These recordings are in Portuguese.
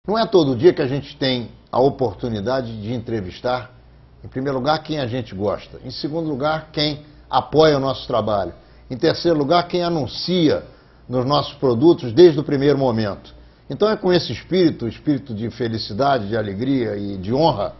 Não é todo dia que a gente tem a oportunidade de entrevistar, em primeiro lugar, quem a gente gosta. Em segundo lugar, quem apoia o nosso trabalho. Em terceiro lugar, quem anuncia nos nossos produtos desde o primeiro momento. Então é com esse espírito de felicidade, de alegria e de honra,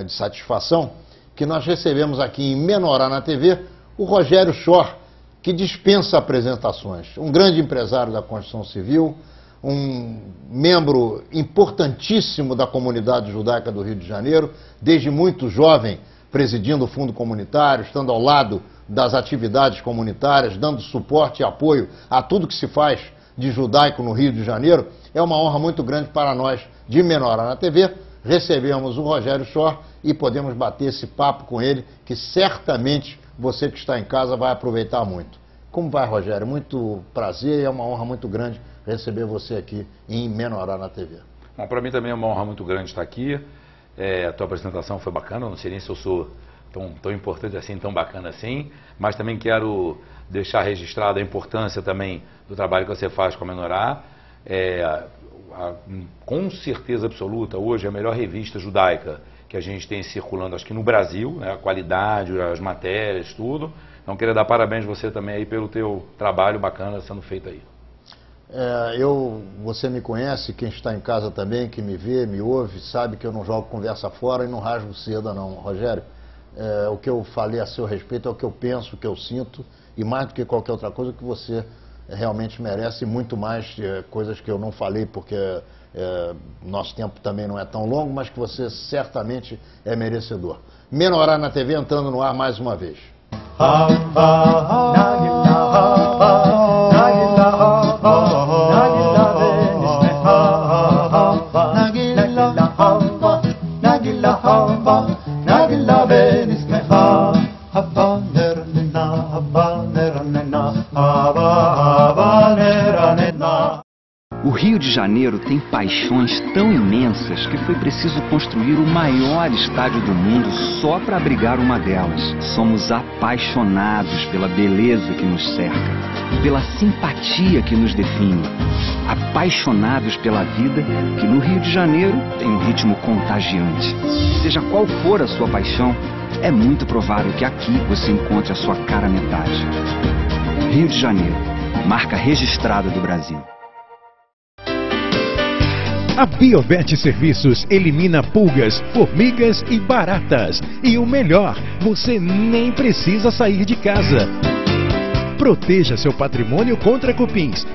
de satisfação, que nós recebemos aqui em Menorá na TV o Rogério Schorr, que dispensa apresentações. Um grande empresário da construção civil, um membro importantíssimo da comunidade judaica do Rio de Janeiro, desde muito jovem, presidindo o fundo comunitário, estando ao lado das atividades comunitárias, dando suporte e apoio a tudo que se faz de judaico no Rio de Janeiro. É uma honra muito grande para nós, de Menorá na TV, recebemos o Rogério Schorr e podemos bater esse papo com ele, que certamente você que está em casa vai aproveitar muito. Como vai, Rogério? Muito prazer e é uma honra muito grande receber você aqui em Menorá na TV. Bom, para mim também é uma honra muito grande estar aqui. A tua apresentação foi bacana, não sei nem se eu sou tão importante assim, tão bacana assim, mas também quero deixar registrada a importância também do trabalho que você faz com a Menorá. Com certeza absoluta, hoje é a melhor revista judaica que a gente tem circulando, acho que no Brasil, né, a qualidade, as matérias, tudo. Então, queria dar parabéns a você também aí pelo teu trabalho bacana sendo feito aí. Você me conhece, quem está em casa também, que me vê, me ouve, sabe que eu não jogo conversa fora e não rasgo seda não, Rogério. O que eu falei a seu respeito é o que eu penso, o que eu sinto, e mais do que qualquer outra coisa, que você realmente merece muito mais coisas que eu não falei, porque nosso tempo também não é tão longo, mas que você certamente é merecedor. Menorá na TV entrando no ar mais uma vez. O Rio de Janeiro tem paixões tão imensas que foi preciso construir o maior estádio do mundo só para abrigar uma delas. Somos apaixonados pela beleza que nos cerca, pela simpatia que nos define, apaixonados pela vida que no Rio de Janeiro tem um ritmo contagiante. Seja qual for a sua paixão, é muito provável que aqui você encontre a sua cara metade. Rio de Janeiro, marca registrada do Brasil. A Biovet Serviços elimina pulgas, formigas e baratas. E o melhor, você nem precisa sair de casa. Proteja seu patrimônio contra cupins.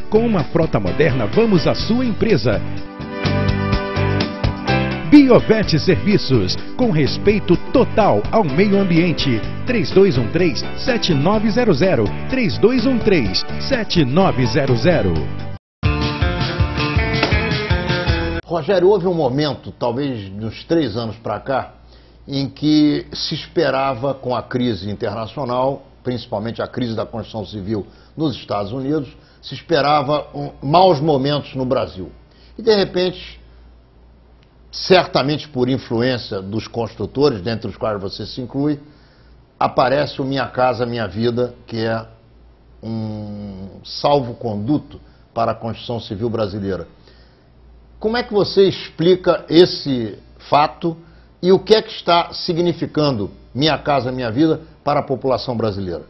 Com uma frota moderna, vamos à sua empresa. Biovet Serviços, com respeito total ao meio ambiente. 3213-7900, 3213-7900. Rogério, houve um momento, talvez uns 3 anos para cá, em que se esperava, com a crise internacional, principalmente a crise da construção civil nos Estados Unidos, se esperava maus momentos no Brasil. E, de repente, certamente por influência dos construtores, dentre os quais você se inclui, aparece o Minha Casa Minha Vida, que é um salvo-conduto para a construção civil brasileira. Como é que você explica esse fato e o que é que está significando Minha Casa Minha Vida para a população brasileira?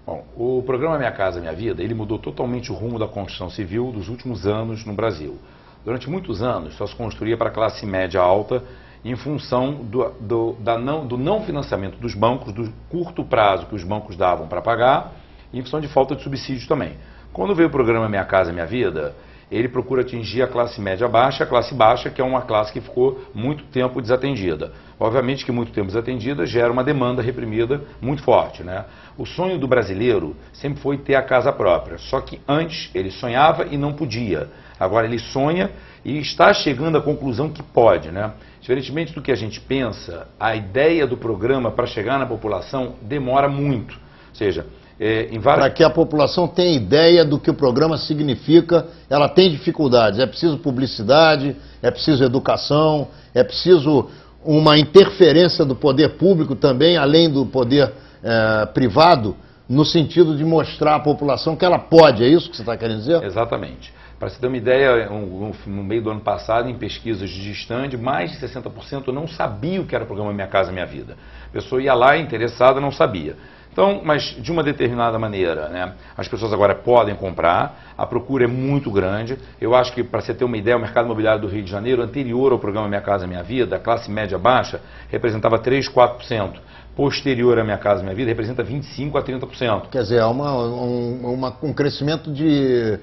Bom, o programa Minha Casa Minha Vida, ele mudou totalmente o rumo da construção civil dos últimos anos no Brasil. Durante muitos anos, só se construía para a classe média alta em função do não financiamento dos bancos, do curto prazo que os bancos davam para pagar, e em função de falta de subsídios também. Quando veio o programa Minha Casa Minha Vida, ele procura atingir a classe média baixa, a classe baixa, que é uma classe que ficou muito tempo desatendida. Obviamente que muito tempo desatendida gera uma demanda reprimida muito forte, né? O sonho do brasileiro sempre foi ter a casa própria, só que antes ele sonhava e não podia. Agora ele sonha e está chegando à conclusão que pode, né? Diferentemente do que a gente pensa, a ideia do programa para chegar na população demora muito. Ou seja, para que a população tenha ideia do que o programa significa, ela tem dificuldades. É preciso publicidade, é preciso educação, é preciso uma interferência do poder público também, além do poder privado, no sentido de mostrar à população que ela pode. É isso que você está querendo dizer? Exatamente. Para você ter uma ideia, no meio do ano passado, em pesquisas de stand, mais de 60% não sabia o que era o programa Minha Casa Minha Vida. A pessoa ia lá interessada, não sabia. Então, mas de uma determinada maneira, né, as pessoas agora podem comprar, a procura é muito grande. Eu acho que, para você ter uma ideia, o mercado imobiliário do Rio de Janeiro, anterior ao programa Minha Casa Minha Vida, a classe média baixa, representava 3, 4%. Posterior à Minha Casa Minha Vida, representa 25% a 30%. Quer dizer, há um crescimento de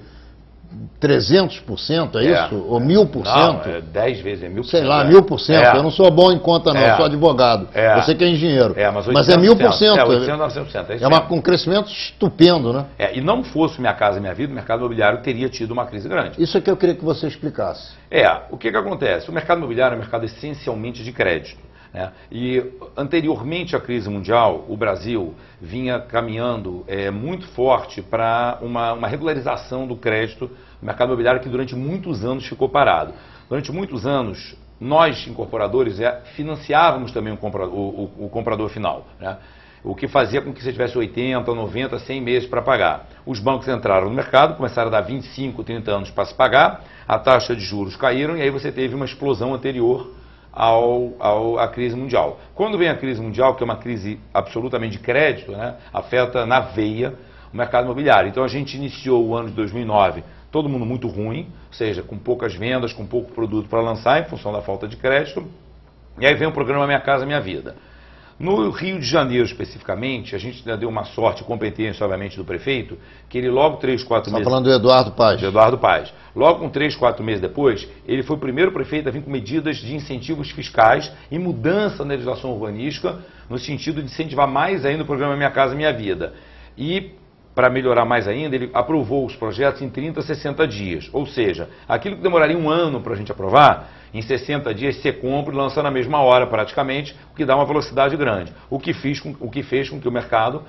300%, é isso? Ou 1000%? Não, é 10 vezes, é 1000%. Sei lá, 1000%. Eu não sou bom em conta, não, sou advogado. Você que é engenheiro. Mas é 1000%. É 800, 900%. É um crescimento estupendo, né? E não fosse Minha Casa Minha Vida, o mercado imobiliário teria tido uma crise grande. Isso é que eu queria que você explicasse. O que acontece? O mercado imobiliário é um mercado essencialmente de crédito. E anteriormente à crise mundial, o Brasil vinha caminhando muito forte para uma regularização do crédito no mercado imobiliário que durante muitos anos ficou parado. Durante muitos anos, nós, incorporadores, financiávamos também o comprador final, né? O que fazia com que você tivesse 80, 90, 100 meses para pagar. Os bancos entraram no mercado, começaram a dar 25, 30 anos para se pagar, a taxa de juros caíram e aí você teve uma explosão anterior à crise mundial. Quando vem a crise mundial, que é uma crise absolutamente de crédito, né, afeta na veia o mercado imobiliário. Então a gente iniciou o ano de 2009, todo mundo muito ruim, ou seja, com poucas vendas, com pouco produto para lançar em função da falta de crédito. E aí vem o programa Minha Casa Minha Vida. No Rio de Janeiro, especificamente, a gente deu uma sorte e competência, obviamente, do prefeito, que ele logo 3, 4 meses... Está falando do Eduardo Paes. Do Eduardo Paes. Logo com 3, 4 meses depois, ele foi o primeiro prefeito a vir com medidas de incentivos fiscais e mudança na legislação urbanística, no sentido de incentivar mais ainda o programa Minha Casa Minha Vida. E, para melhorar mais ainda, ele aprovou os projetos em 30, 60 dias. Ou seja, aquilo que demoraria um ano para a gente aprovar, em 60 dias você compra e lança na mesma hora praticamente, o que dá uma velocidade grande. O que fez com que o mercado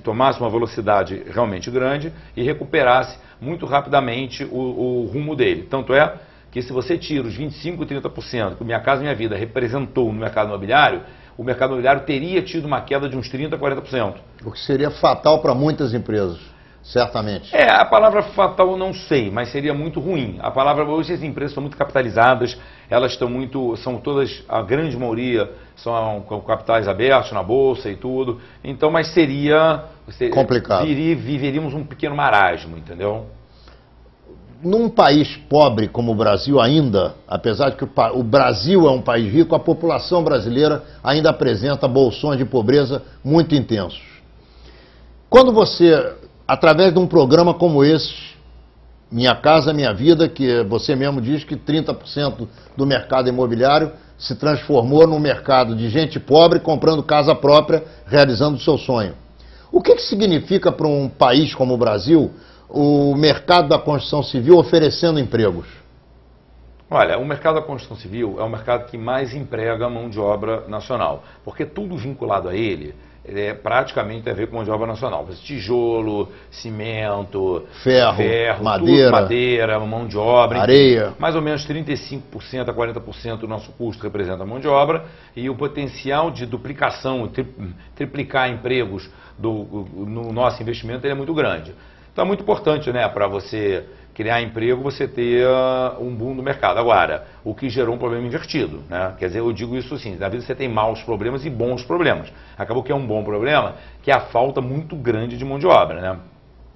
tomasse uma velocidade realmente grande e recuperasse muito rapidamente o rumo dele. Tanto é que se você tira os 25, 30% que o Minha Casa Minha Vida representou no mercado imobiliário, o mercado imobiliário teria tido uma queda de uns 30%, 40%. O que seria fatal para muitas empresas. Certamente. A palavra fatal eu não sei, mas seria muito ruim. A palavra, hoje as empresas são muito capitalizadas, elas são todas, a grande maioria, são com capitais abertos na bolsa e tudo. Então, mas seria complicado. Viveríamos um pequeno marasmo, entendeu? Num país pobre como o Brasil ainda, apesar de que o Brasil é um país rico, a população brasileira ainda apresenta bolsões de pobreza muito intensos. Quando você, através de um programa como esse, Minha Casa Minha Vida, que você mesmo diz que 30% do mercado imobiliário se transformou num mercado de gente pobre comprando casa própria, realizando o seu sonho. O que significa para um país como o Brasil o mercado da construção civil oferecendo empregos? Olha, o mercado da construção civil é o mercado que mais emprega mão de obra nacional, porque tudo vinculado a ele praticamente tem a ver com mão de obra nacional. Tijolo, cimento, ferro, madeira, mão de obra, areia. Enfim, mais ou menos 35% a 40% do nosso custo representa a mão de obra e o potencial de duplicação, triplicar empregos no nosso investimento ele é muito grande. Então é muito importante, né, para você criar emprego, você ter um boom no mercado. Agora, o que gerou um problema invertido, né? Quer dizer, eu digo isso assim, na vida você tem maus problemas e bons problemas. Acabou que é um bom problema, que é a falta muito grande de mão de obra, né?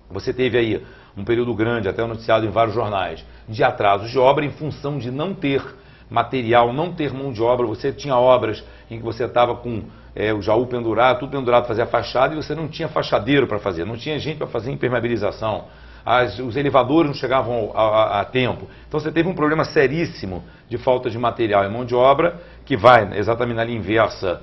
Você teve aí um período grande, até noticiado em vários jornais, de atrasos de obra em função de não ter material, não ter mão de obra. Você tinha obras em que você estava com o jaú pendurado, tudo pendurado para fazer a fachada e você não tinha fachadeiro para fazer, não tinha gente para fazer impermeabilização. Os elevadores não chegavam a tempo. Então você teve um problema seríssimo de falta de material e mão de obra, que vai exatamente na linha inversa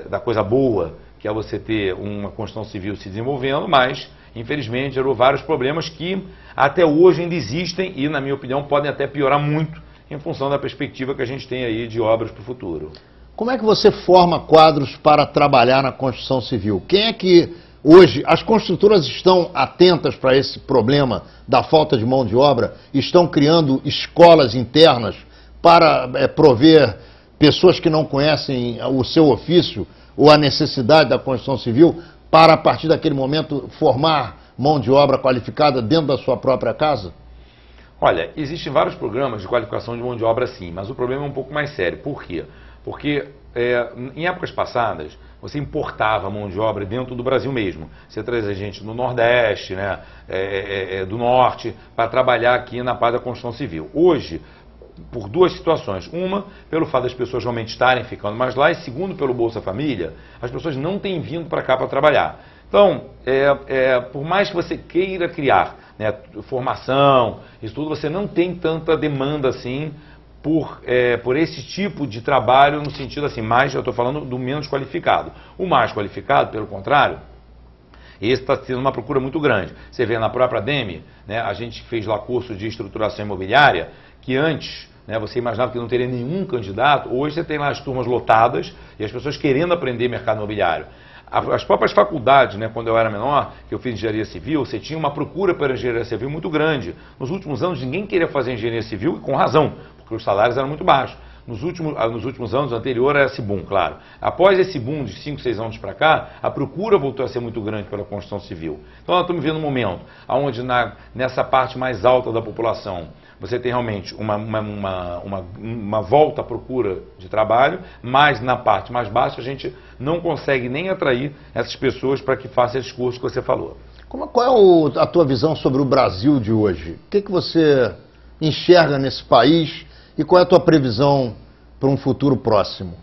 da coisa boa, que é você ter uma construção civil se desenvolvendo, mas, infelizmente, gerou vários problemas que até hoje ainda existem e, na minha opinião, podem até piorar muito em função da perspectiva que a gente tem aí de obras para o futuro. Como é que você forma quadros para trabalhar na construção civil? Quem é que... Hoje, as construtoras estão atentas para esse problema da falta de mão de obra, estão criando escolas internas para prover pessoas que não conhecem o seu ofício ou a necessidade da construção civil para, a partir daquele momento, formar mão de obra qualificada dentro da sua própria casa? Olha, existem vários programas de qualificação de mão de obra sim, mas o problema é um pouco mais sério. Por quê? Porque em épocas passadas, você importava mão de obra dentro do Brasil mesmo. Você trazia gente do Nordeste, né, do Norte, para trabalhar aqui na parte da construção civil. Hoje, por duas situações. Uma, pelo fato das pessoas realmente estarem ficando mais lá, e segundo, pelo Bolsa Família, as pessoas não têm vindo para cá para trabalhar. Então, por mais que você queira criar, né, formação, isso tudo, você não tem tanta demanda assim por esse tipo de trabalho, no sentido assim, mais, eu estou falando do menos qualificado. O mais qualificado, pelo contrário, esse está sendo uma procura muito grande. Você vê na própria ADEME, né, a gente fez lá curso de estruturação imobiliária, que antes, né, você imaginava que não teria nenhum candidato, hoje você tem lá as turmas lotadas e as pessoas querendo aprender mercado imobiliário. As próprias faculdades, né, quando eu era menor, que eu fiz engenharia civil, você tinha uma procura pela engenharia civil muito grande. Nos últimos anos, ninguém queria fazer engenharia civil, e com razão, porque os salários eram muito baixos. Nos últimos anos, anterior a esse boom, claro. Após esse boom de 5, 6 anos para cá, a procura voltou a ser muito grande pela construção civil. Então, nós estamos vivendo um momento onde, nessa parte mais alta da população, você tem realmente uma volta à procura de trabalho, mas na parte mais baixa a gente não consegue nem atrair essas pessoas para que façam esses cursos que você falou. Qual é a tua visão sobre o Brasil de hoje? O que você enxerga nesse país e qual é a tua previsão para um futuro próximo?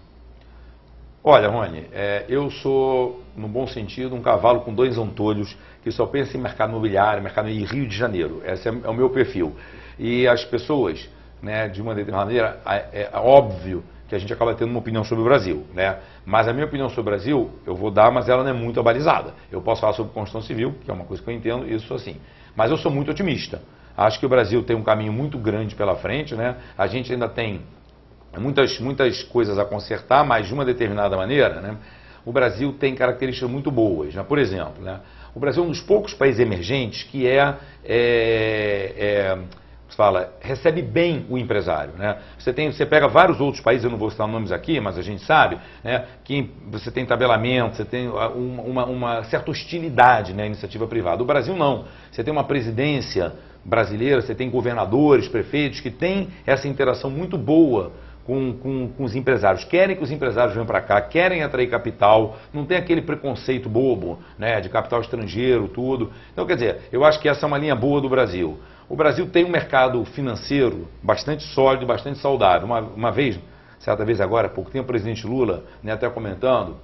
Olha, Rony, eu sou, no bom sentido, um cavalo com 2 antolhos que só pensa em mercado imobiliário, mercado em Rio de Janeiro. Esse é o meu perfil. E as pessoas, né, de uma determinada maneira, é óbvio que a gente acaba tendo uma opinião sobre o Brasil, né? Mas a minha opinião sobre o Brasil, eu vou dar, mas ela não é muito abalizada. Eu posso falar sobre construção civil, que é uma coisa que eu entendo, isso assim. Mas eu sou muito otimista. Acho que o Brasil tem um caminho muito grande pela frente, né? A gente ainda tem muitas coisas a consertar, mas de uma determinada maneira, né? O Brasil tem características muito boas, né? Por exemplo, né? O Brasil é um dos poucos países emergentes que recebe bem o empresário, né? Você pega vários outros países, eu não vou citar nomes aqui, mas a gente sabe, né, que você tem tabelamento, você tem uma certa hostilidade, né, à iniciativa privada. O Brasil não. Você tem uma presidência brasileira, você tem governadores, prefeitos que têm essa interação muito boa com os empresários. Querem que os empresários venham para cá, querem atrair capital, não tem aquele preconceito bobo, né, de capital estrangeiro, tudo. Então, quer dizer, eu acho que essa é uma linha boa do Brasil. O Brasil tem um mercado financeiro bastante sólido, bastante saudável. Uma vez, certa vez agora, há pouco tempo, o presidente Lula, né, até comentando,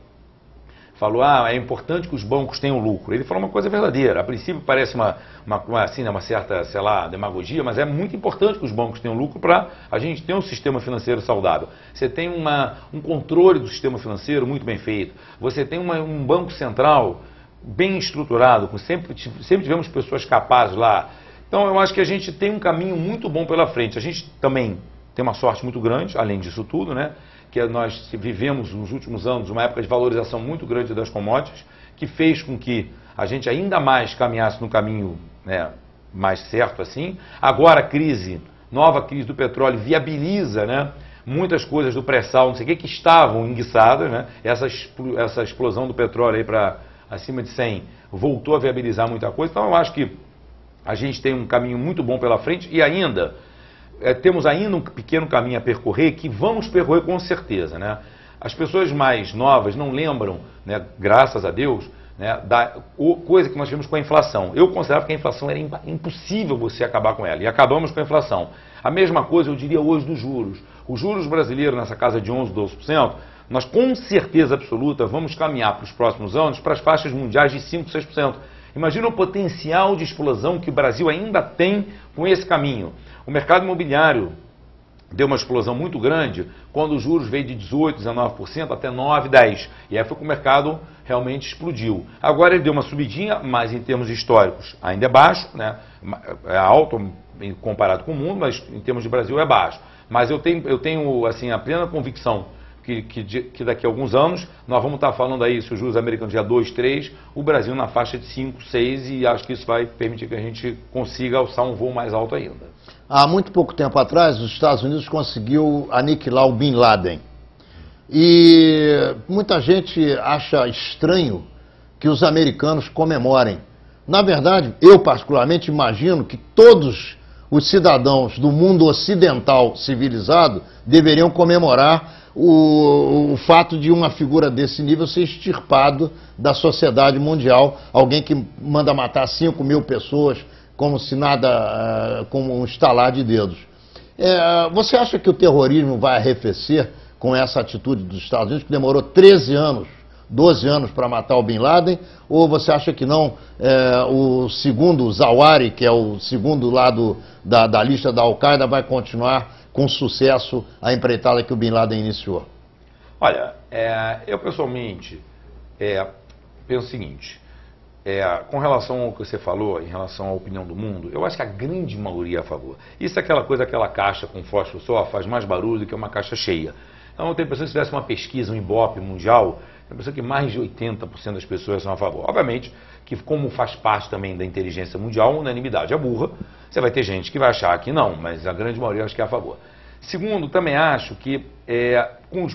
falou, é importante que os bancos tenham lucro. Ele falou uma coisa verdadeira. A princípio parece uma certa, sei lá, demagogia, mas é muito importante que os bancos tenham lucro para a gente ter um sistema financeiro saudável. Você tem um controle do sistema financeiro muito bem feito. Você tem um banco central bem estruturado, sempre tivemos pessoas capazes lá. Então, eu acho que a gente tem um caminho muito bom pela frente. A gente também tem uma sorte muito grande, além disso tudo, né? Que nós vivemos nos últimos anos uma época de valorização muito grande das commodities, que fez com que a gente ainda mais caminhasse no caminho, né, mais certo assim. Agora a nova crise do petróleo viabiliza, né, muitas coisas do pré-sal, não sei o que estavam enguiçadas, né? Essa explosão do petróleo aí para acima de 100 voltou a viabilizar muita coisa. Então, eu acho que a gente tem um caminho muito bom pela frente e ainda temos ainda um pequeno caminho a percorrer que vamos percorrer com certeza, né? As pessoas mais novas não lembram, né, graças a Deus, né, da coisa que nós tivemos com a inflação. Eu considerava que a inflação era impossível você acabar com ela e acabamos com a inflação. A mesma coisa eu diria hoje dos juros. Os juros brasileiros nessa casa de 11%, 12%, nós com certeza absoluta vamos caminhar para os próximos anos para as faixas mundiais de 5%, 6%. Imagina o potencial de explosão que o Brasil ainda tem com esse caminho. O mercado imobiliário deu uma explosão muito grande quando os juros veio de 18%, 19% até 9%, 10%. E aí foi que o mercado realmente explodiu. Agora ele deu uma subidinha, mas em termos históricos ainda é baixo, né? É alto comparado com o mundo, mas em termos de Brasil é baixo. Mas eu tenho assim, a plena convicção que daqui a alguns anos nós vamos estar falando aí, se os juros americanos já 2, 3, o Brasil na faixa de 5, 6, e acho que isso vai permitir que a gente consiga alçar um voo mais alto ainda. Há muito pouco tempo atrás, os Estados Unidos conseguiu aniquilar o Bin Laden. E muita gente acha estranho que os americanos comemorem. Na verdade, eu particularmente imagino que todos os cidadãos do mundo ocidental civilizado deveriam comemorar o fato de uma figura desse nível ser extirpado da sociedade mundial, alguém que manda matar 5 mil pessoas como se nada, como um estalar de dedos. Você acha que o terrorismo vai arrefecer com essa atitude dos Estados Unidos, que demorou 13 anos, 12 anos para matar o Bin Laden, ou você acha que não, o segundo Zawahiri, que é o segundo lado da lista da Al-Qaeda, vai continuar com sucesso a empreitada que o Bin Laden iniciou? Olha, eu pessoalmente penso o seguinte, com relação ao que você falou, em relação à opinião do mundo, eu acho que a grande maioria é a favor. Isso é aquela coisa, aquela caixa com fósforo só faz mais barulho do que uma caixa cheia. Então eu tenho a impressão que se tivesse uma pesquisa, um Ibope mundial, eu tenho a impressão que mais de 80% das pessoas são a favor. Obviamente que, como faz parte também da inteligência mundial, a unanimidade é burra, você vai ter gente que vai achar que não, mas a grande maioria acho que é a favor. Segundo, também acho que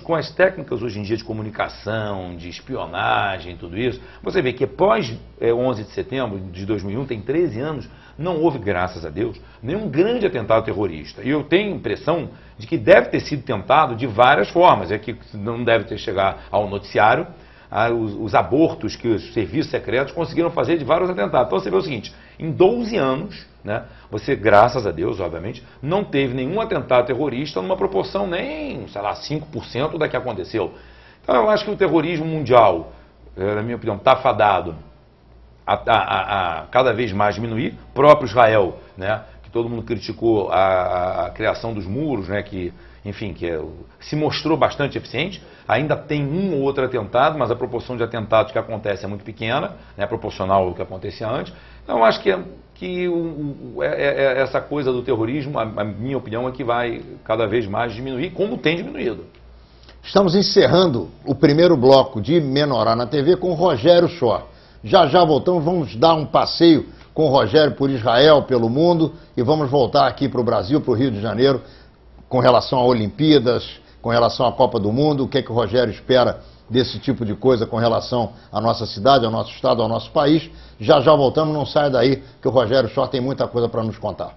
com as técnicas hoje em dia de comunicação, de espionagem, tudo isso, você vê que após 11 de setembro de 2001, tem 13 anos, não houve, graças a Deus, nenhum grande atentado terrorista. E eu tenho a impressão de que deve ter sido tentado de várias formas, que não deve ter chegado ao noticiário, os abortos que os serviços secretos conseguiram fazer de vários atentados. Então você vê o seguinte, em 12 anos, né, você, graças a Deus, obviamente, não teve nenhum atentado terrorista numa proporção nem, sei lá, 5% da que aconteceu. Então eu acho que o terrorismo mundial, na minha opinião, está fadado a cada vez mais diminuir. O próprio Israel, né, que todo mundo criticou a criação dos muros, né, que, enfim, se mostrou bastante eficiente. Ainda tem um ou outro atentado, mas a proporção de atentados que acontece é muito pequena, né, proporcional ao que acontecia antes. Então eu acho que essa coisa do terrorismo, a minha opinião, é que vai cada vez mais diminuir, como tem diminuído. Estamos encerrando o primeiro bloco de Menorá na TV com Rogério Schorr. Já voltamos, vamos dar um passeio com o Rogério por Israel, pelo mundo, e vamos voltar aqui para o Brasil, para o Rio de Janeiro, com relação a Olimpíadas, com relação à Copa do Mundo, o que o Rogério espera desse tipo de coisa com relação à nossa cidade, ao nosso estado, ao nosso país. Já voltamos, não saia daí, que o Rogério Schorr tem muita coisa para nos contar.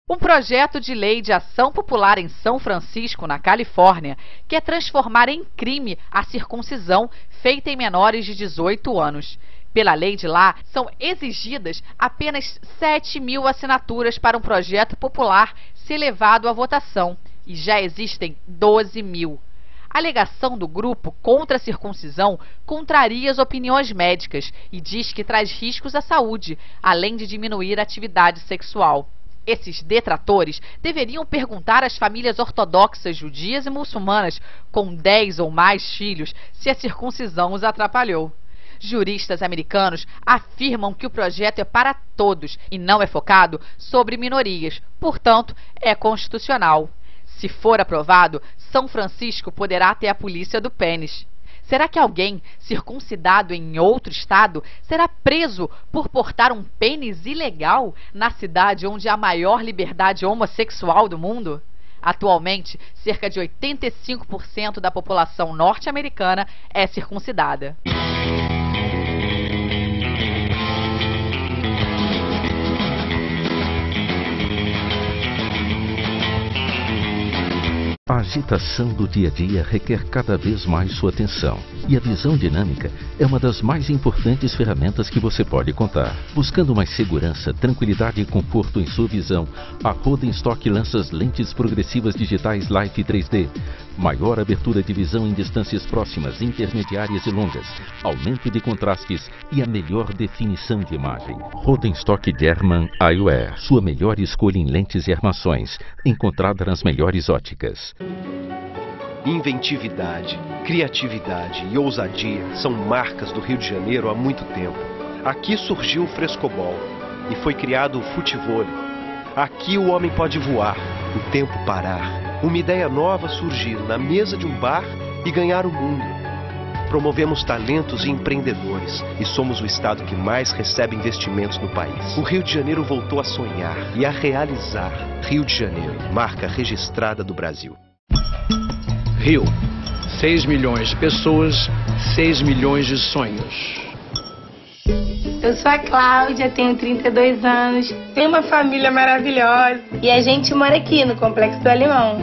Um projeto de lei de ação popular em São Francisco, na Califórnia, quer transformar em crime a circuncisão feita em menores de 18 anos. Pela lei de lá, são exigidas apenas 7.000 assinaturas para um projeto popular ser levado à votação, e já existem 12.000. A alegação do grupo contra a circuncisão contraria as opiniões médicas e diz que traz riscos à saúde, além de diminuir a atividade sexual. Esses detratores deveriam perguntar às famílias ortodoxas, judias e muçulmanas com 10 ou mais filhos se a circuncisão os atrapalhou. Juristas americanos afirmam que o projeto é para todos e não é focado sobre minorias, portanto, é constitucional. Se for aprovado, São Francisco poderá ter a polícia do pênis. Será que alguém circuncidado em outro estado será preso por portar um pênis ilegal na cidade onde há a maior liberdade homossexual do mundo? Atualmente, cerca de 85% da população norte-americana é circuncidada. A agitação do dia a dia requer cada vez mais sua atenção. E a visão dinâmica é uma das mais importantes ferramentas que você pode contar. Buscando mais segurança, tranquilidade e conforto em sua visão, a Rodenstock lança as lentes progressivas digitais Life 3D. Maior abertura de visão em distâncias próximas, intermediárias e longas, aumento de contrastes e a melhor definição de imagem. Rodenstock German Eyewear, sua melhor escolha em lentes e armações, encontrada nas melhores óticas. Inventividade, criatividade e ousadia são marcas do Rio de Janeiro há muito tempo. Aqui surgiu o frescobol e foi criado o futevôlei. Aqui o homem pode voar, o tempo parar, uma ideia nova surgir na mesa de um bar e ganhar o mundo. Promovemos talentos e empreendedores e somos o estado que mais recebe investimentos no país. O Rio de Janeiro voltou a sonhar e a realizar. Rio de Janeiro, marca registrada do Brasil. Rio, 6 milhões de pessoas, 6 milhões de sonhos. Eu sou a Cláudia, tenho 32 anos, tenho uma família maravilhosa e a gente mora aqui no Complexo do Alemão.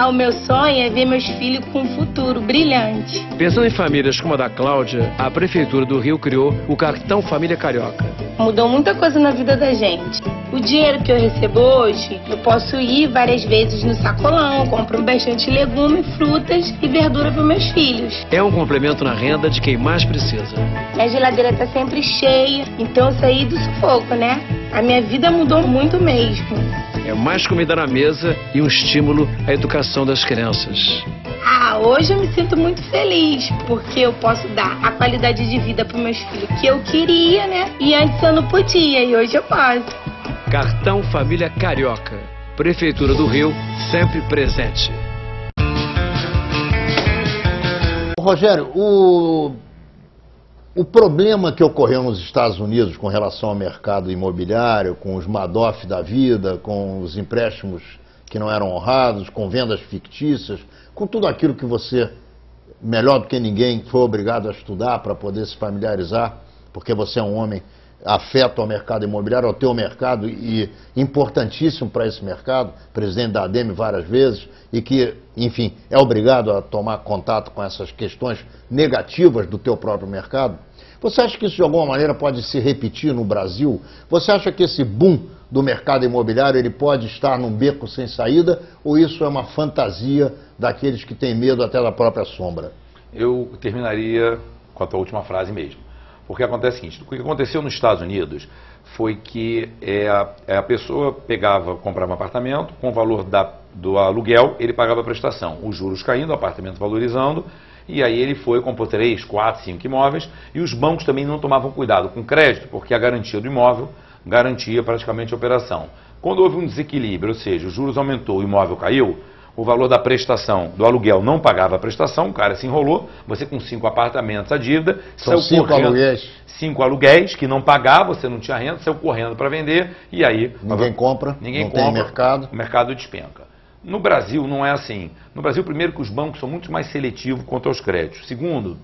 O meu sonho é ver meus filhos com um futuro brilhante. Pensando em famílias como a da Cláudia, a Prefeitura do Rio criou o Cartão Família Carioca. Mudou muita coisa na vida da gente. O dinheiro que eu recebo hoje, eu posso ir várias vezes no sacolão, compro bastante legume, frutas e verdura para meus filhos. É um complemento na renda de quem mais precisa. Minha geladeira tá sempre cheia, então eu saí do sufoco, né? A minha vida mudou muito mesmo. É mais comida na mesa e um estímulo à educação das crianças. Hoje eu me sinto muito feliz, porque eu posso dar a qualidade de vida para meus filhos que eu queria, né? E antes eu não podia, e hoje eu posso. Cartão Família Carioca. Prefeitura do Rio, sempre presente. Rogério, o problema que ocorreu nos Estados Unidos com relação ao mercado imobiliário, com os Madoff da vida, com os empréstimos que não eram honrados, com vendas fictícias, com tudo aquilo que você, melhor do que ninguém, foi obrigado a estudar para poder se familiarizar, porque você é um homem afeto ao mercado imobiliário, ao teu mercado e importantíssimo para esse mercado, presidente da ADEME várias vezes, e que, enfim, é obrigado a tomar contato com essas questões negativas do teu próprio mercado. Você acha que isso de alguma maneira pode se repetir no Brasil? Você acha que esse boom do mercado imobiliário ele pode estar num beco sem saída, ou isso é uma fantasia daqueles que têm medo até da própria sombra? Eu terminaria com a tua última frase mesmo. Porque acontece o seguinte, o que aconteceu nos Estados Unidos foi que a pessoa comprava um apartamento, com o valor do aluguel, ele pagava a prestação. Os juros caindo, o apartamento valorizando, e aí ele comprou 3, 4, 5 imóveis, e os bancos também não tomavam cuidado com crédito, porque a garantia do imóvel garantia praticamente a operação. Quando houve um desequilíbrio, ou seja, os juros aumentou, o imóvel caiu, o valor da prestação, do aluguel, não pagava a prestação, o cara se enrolou, você com 5 apartamentos a dívida, são 5 aluguéis. 5 aluguéis que não pagava, você não tinha renda, saiu correndo para vender, e aí... Ninguém compra, não tem mercado. O mercado despenca. No Brasil não é assim. No Brasil, primeiro que os bancos são muito mais seletivos quanto aos créditos. Segundo,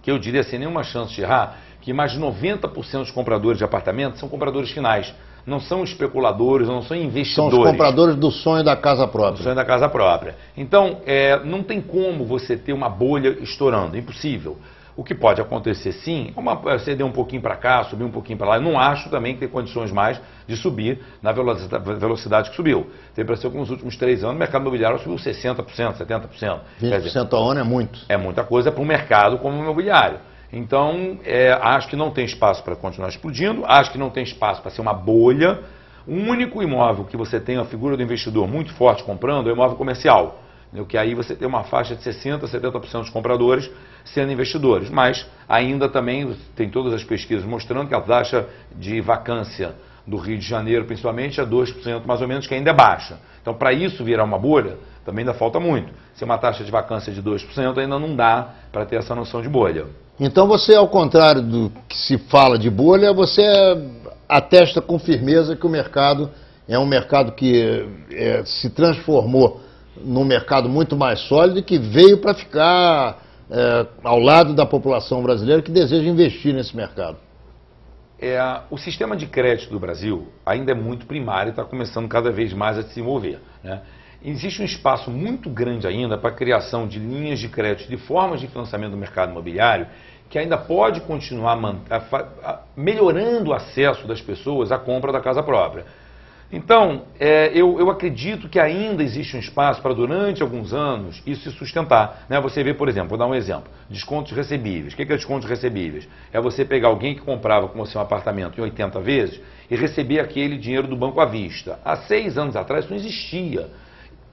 que eu diria sem nenhuma chance de errar, que mais de 90% dos compradores de apartamentos são compradores finais. Não são especuladores, não são investidores. São os compradores do sonho da casa própria. Do sonho da casa própria. Então, não tem como você ter uma bolha estourando, impossível. O que pode acontecer sim, você deu um pouquinho para cá, subir um pouquinho para lá. Eu não acho também que tem condições mais de subir na velocidade que subiu. Tem para ser que nos últimos 3 anos o mercado imobiliário subiu 60%, 70%. 20% ao ano é muito. É muita coisa para um mercado como o imobiliário. Então, acho que não tem espaço para continuar explodindo, acho que não tem espaço para ser uma bolha. O único imóvel que você tem a figura do investidor muito forte comprando é o imóvel comercial, que aí você tem uma faixa de 60%, 70% dos compradores sendo investidores. Mas ainda também tem todas as pesquisas mostrando que a taxa de vacância do Rio de Janeiro, principalmente, é 2% mais ou menos, que ainda é baixa. Então, para isso virar uma bolha, também ainda falta muito. Se uma taxa de vacância de 2%, ainda não dá para ter essa noção de bolha. Então você, ao contrário do que se fala de bolha, você atesta com firmeza que o mercado é um mercado que se transformou num mercado muito mais sólido e que veio para ficar ao lado da população brasileira que deseja investir nesse mercado. O sistema de crédito do Brasil ainda é muito primário e está começando cada vez mais a se desenvolver, né? Existe um espaço muito grande ainda para a criação de linhas de crédito, de formas de financiamento do mercado imobiliário, que ainda pode continuar melhorando o acesso das pessoas à compra da casa própria. Então, eu acredito que ainda existe um espaço para, durante alguns anos, isso se sustentar, né? Você vê, por exemplo, vou dar um exemplo, descontos recebíveis. O que é descontos recebíveis? É você pegar alguém que comprava com você um apartamento em 80 vezes e receber aquele dinheiro do banco à vista. Há 6 anos atrás isso não existia.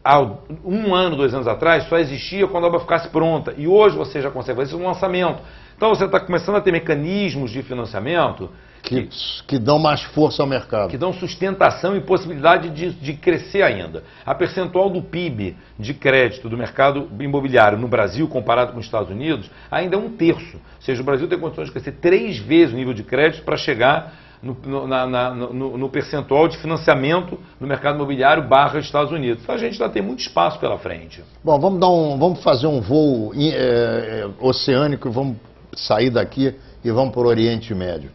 Há 1 ano, 2 anos atrás, só existia quando a obra ficasse pronta. E hoje você já consegue fazer isso no lançamento. Então você está começando a ter mecanismos de financiamento que dão mais força ao mercado. Que dão sustentação e possibilidade de crescer ainda. A percentual do PIB de crédito do mercado imobiliário no Brasil, comparado com os Estados Unidos, ainda é 1/3. Ou seja, o Brasil tem condições de crescer 3 vezes o nível de crédito para chegar no percentual de financiamento no mercado imobiliário / Estados Unidos. Então a gente ainda tem muito espaço pela frente. Bom, vamos fazer um voo oceânico e vamos sair daqui e vamos para o Oriente Médio.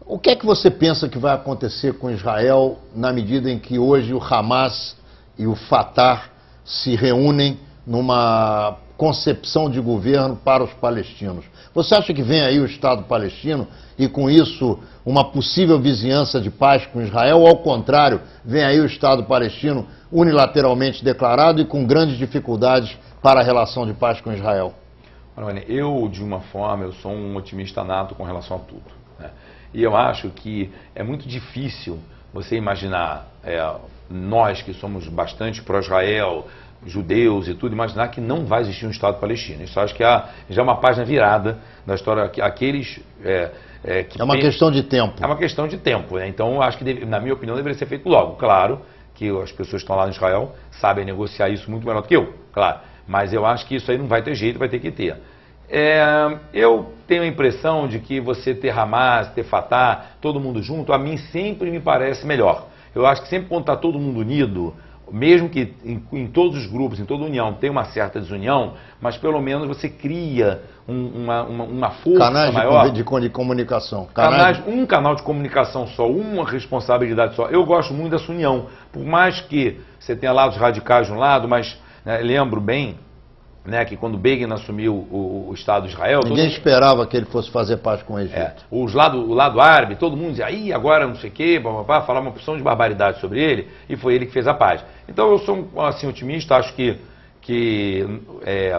O que é que você pensa que vai acontecer com Israel na medida em que hoje o Hamas e o Fatah se reúnem numa concepção de governo para os palestinos? Você acha que vem aí o Estado palestino e com isso uma possível vizinhança de paz com Israel, ou ao contrário, vem aí o Estado palestino unilateralmente declarado e com grandes dificuldades para a relação de paz com Israel? Olha, eu, de uma forma, eu sou um otimista nato com relação a tudo, né? E eu acho que é muito difícil você imaginar, nós que somos bastante pró-Israel, judeus e tudo, imaginar que não vai existir um Estado palestino. Isso acho que já é uma página virada da história. Aqueles que é uma questão de tempo. É uma questão de tempo, né? Então, acho que, na minha opinião, deveria ser feito logo. Claro que as pessoas que estão lá em Israel sabem negociar isso muito melhor do que eu, claro. Mas eu acho que isso aí não vai ter jeito, vai ter que ter. Eu tenho a impressão de que você ter Hamas, ter Fatah, todo mundo junto, a mim sempre me parece melhor. Eu acho que sempre quando está todo mundo unido, mesmo que em todos os grupos, em toda união, tem uma certa desunião, mas pelo menos você cria uma força canais maior. De comunicação. Um canal de comunicação só, uma responsabilidade só. Eu gosto muito dessa união. Por mais que você tenha lados radicais de um lado, mas lembro bem, né, que quando Begin assumiu o Estado de Israel... Ninguém esperava que ele fosse fazer paz com o Egito. O lado árabe, todo mundo dizia, aí agora não sei o quê, falar uma porção de barbaridade sobre ele, e foi ele que fez a paz. Então eu sou assim, otimista, acho que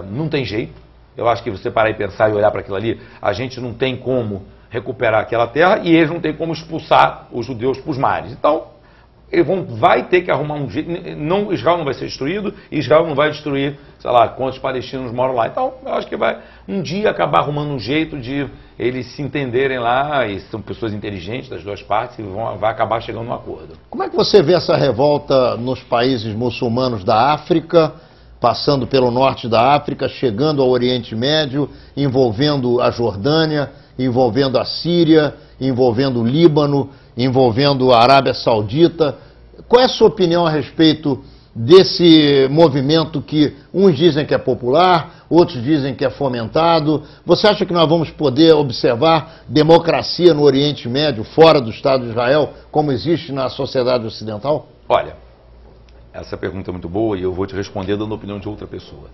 não tem jeito. Eu acho que você parar e pensar e olhar para aquilo ali, a gente não tem como recuperar aquela terra e eles não têm como expulsar os judeus para os mares. Então... vai ter que arrumar um jeito. Israel não vai ser destruído, Israel não vai destruir, sei lá, quantos palestinos moram lá. Então, eu acho que vai um dia acabar arrumando um jeito de eles se entenderem lá, e são pessoas inteligentes das duas partes, e vai acabar chegando a um acordo. Como é que você vê essa revolta nos países muçulmanos da África, passando pelo norte da África, chegando ao Oriente Médio, envolvendo a Jordânia, envolvendo a Síria, envolvendo o Líbano, envolvendo a Arábia Saudita? Qual é a sua opinião a respeito desse movimento que uns dizem que é popular, outros dizem que é fomentado? Você acha que nós vamos poder observar democracia no Oriente Médio, fora do Estado de Israel, como existe na sociedade ocidental? Olha, essa pergunta é muito boa e eu vou te responder dando a opinião de outra pessoa.